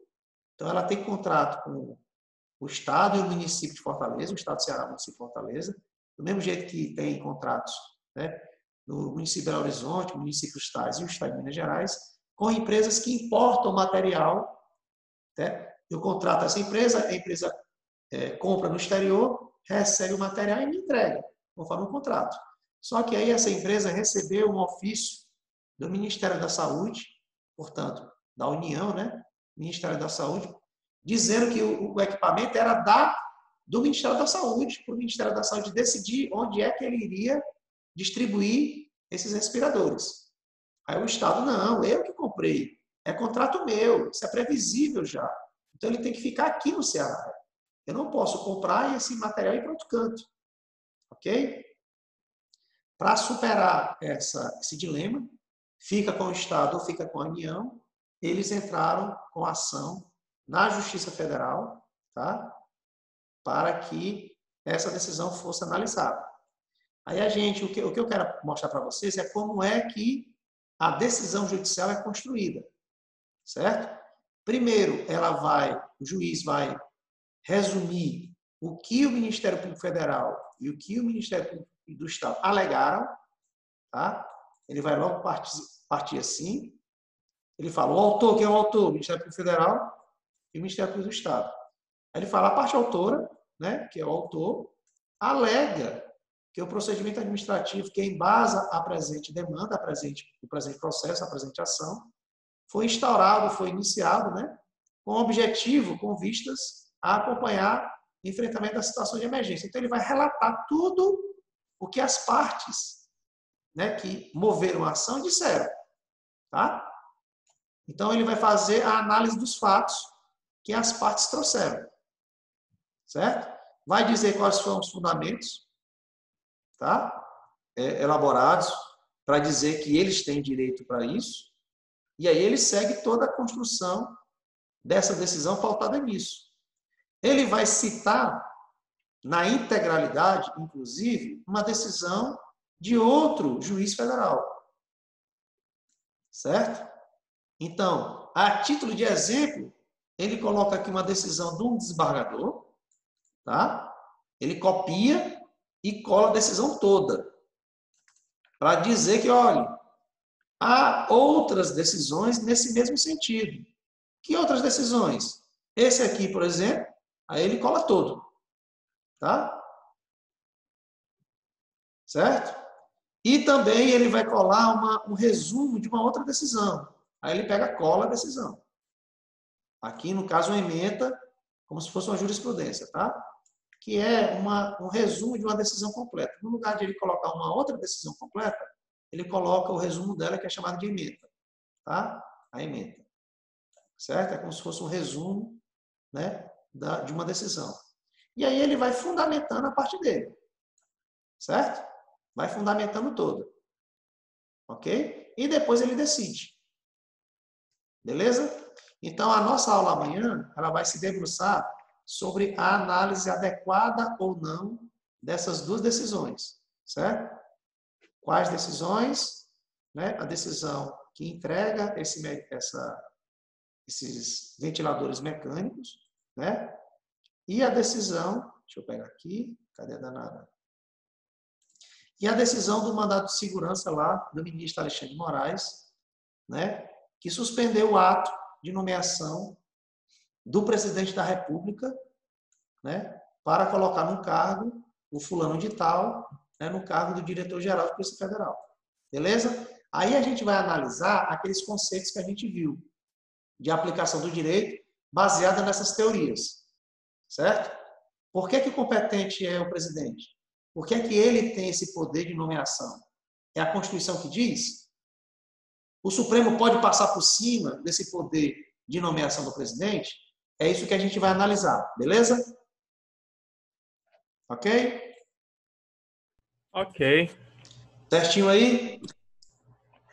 Speaker 1: Então, ela tem contrato com o Estado e o município de Fortaleza, o Estado do Ceará e o município de Fortaleza, do mesmo jeito que tem contratos, né, no município de Belo Horizonte, municípios estados e o Estado de Minas Gerais, com empresas que importam material, né? Eu contrato essa empresa, a empresa compra no exterior, recebe o material e me entrega, conforme o contrato. Só que aí essa empresa recebeu um ofício do Ministério da Saúde, portanto, da União, né? Ministério da Saúde, dizendo que o equipamento era do Ministério da Saúde, para o Ministério da Saúde decidir onde é que ele iria distribuir esses respiradores. Aí o Estado, não, eu que comprei. É contrato meu, isso é previsível já. Então ele tem que ficar aqui no Ceará. Eu não posso comprar e esse material ir para outro canto. Ok? Para superar esse dilema, fica com o Estado ou fica com a União, eles entraram com ação na Justiça Federal, tá? Para que essa decisão fosse analisada. Aí o que eu quero mostrar para vocês é como é que a decisão judicial é construída, certo? Primeiro, o juiz vai resumir o que o Ministério Público Federal e o que o Ministério Público do Estado alegaram, tá? Ele vai logo partir assim. Ele fala, o autor, quem é o autor? O Ministério Público Federal e o Ministério Público do Estado. Aí ele fala, a parte autora, né, que é o autor, alega que o procedimento administrativo que embasa a presente demanda, o presente processo, a presente ação, foi instaurado, foi iniciado, né, com objetivo, com vistas a acompanhar o enfrentamento da situação de emergência. Então, ele vai relatar tudo o que as partes, né, que moveram a ação disseram. Tá? Então, ele vai fazer a análise dos fatos que as partes trouxeram. Certo? Vai dizer quais foram os fundamentos, tá? Elaborados para dizer que eles têm direito para isso. E aí ele segue toda a construção dessa decisão pautada nisso. Ele vai citar, na integralidade, inclusive, uma decisão de outro juiz federal. Certo? Então, a título de exemplo, ele coloca aqui uma decisão de um desembargador, tá? Ele copia e cola a decisão toda, para dizer que, olha, há outras decisões nesse mesmo sentido. Que outras decisões? Esse aqui, por exemplo, aí ele cola todo. Tá? Certo? E também ele vai colar um resumo de uma outra decisão. Aí ele pega, cola a decisão. Aqui, no caso, uma ementa, como se fosse uma jurisprudência, tá? Que é um resumo de uma decisão completa. No lugar de ele colocar uma outra decisão completa, ele coloca o resumo dela, que é chamado de ementa. Tá? A ementa. Certo? É como se fosse um resumo, né, de uma decisão. E aí ele vai fundamentando a parte dele. Certo? Vai fundamentando toda. Ok? E depois ele decide. Beleza? Então, a nossa aula amanhã, ela vai se debruçar sobre a análise adequada ou não dessas duas decisões. Certo? Quais decisões? Né? A decisão que entrega esses ventiladores mecânicos, né? E a decisão, deixa eu pegar aqui, cadê a danada? E a decisão do mandato de segurança lá do ministro Alexandre de Moraes, né? Que suspendeu o ato de nomeação do presidente da República, né? Para colocar no cargo o fulano de tal, né? No cargo do diretor-geral da Polícia Federal. Beleza? Aí a gente vai analisar aqueles conceitos que a gente viu de aplicação do direito baseada nessas teorias. Certo? Por que o competente é o presidente? Por que ele tem esse poder de nomeação? É a Constituição que diz? O Supremo pode passar por cima desse poder de nomeação do presidente? É isso que a gente vai analisar. Beleza? Ok?
Speaker 5: Ok.
Speaker 1: Certinho aí?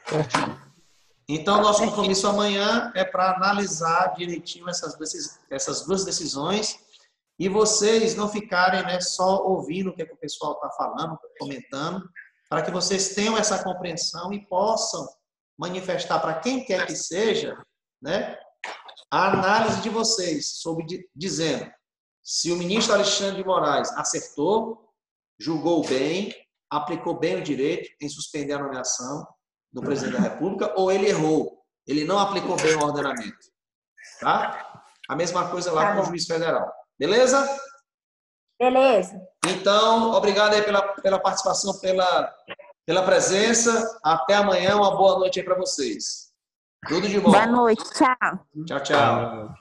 Speaker 3: Certinho.
Speaker 1: Então, nosso compromisso amanhã é para analisar direitinho essas duas decisões e vocês não ficarem, né, só ouvindo o que o pessoal está falando, comentando, para que vocês tenham essa compreensão e possam manifestar para quem quer que seja, né, a análise de vocês sobre dizendo se o ministro Alexandre de Moraes acertou, julgou bem, aplicou bem o direito em suspender a nomeação do presidente da República, ou ele errou, ele não aplicou bem o ordenamento. Tá? A mesma coisa lá com o juiz federal. Beleza?
Speaker 2: Beleza.
Speaker 1: Então, obrigado aí pela participação, pela presença. Até amanhã, uma boa noite aí para vocês. Tudo de bom.
Speaker 2: Boa noite, tchau.
Speaker 1: Tchau, tchau.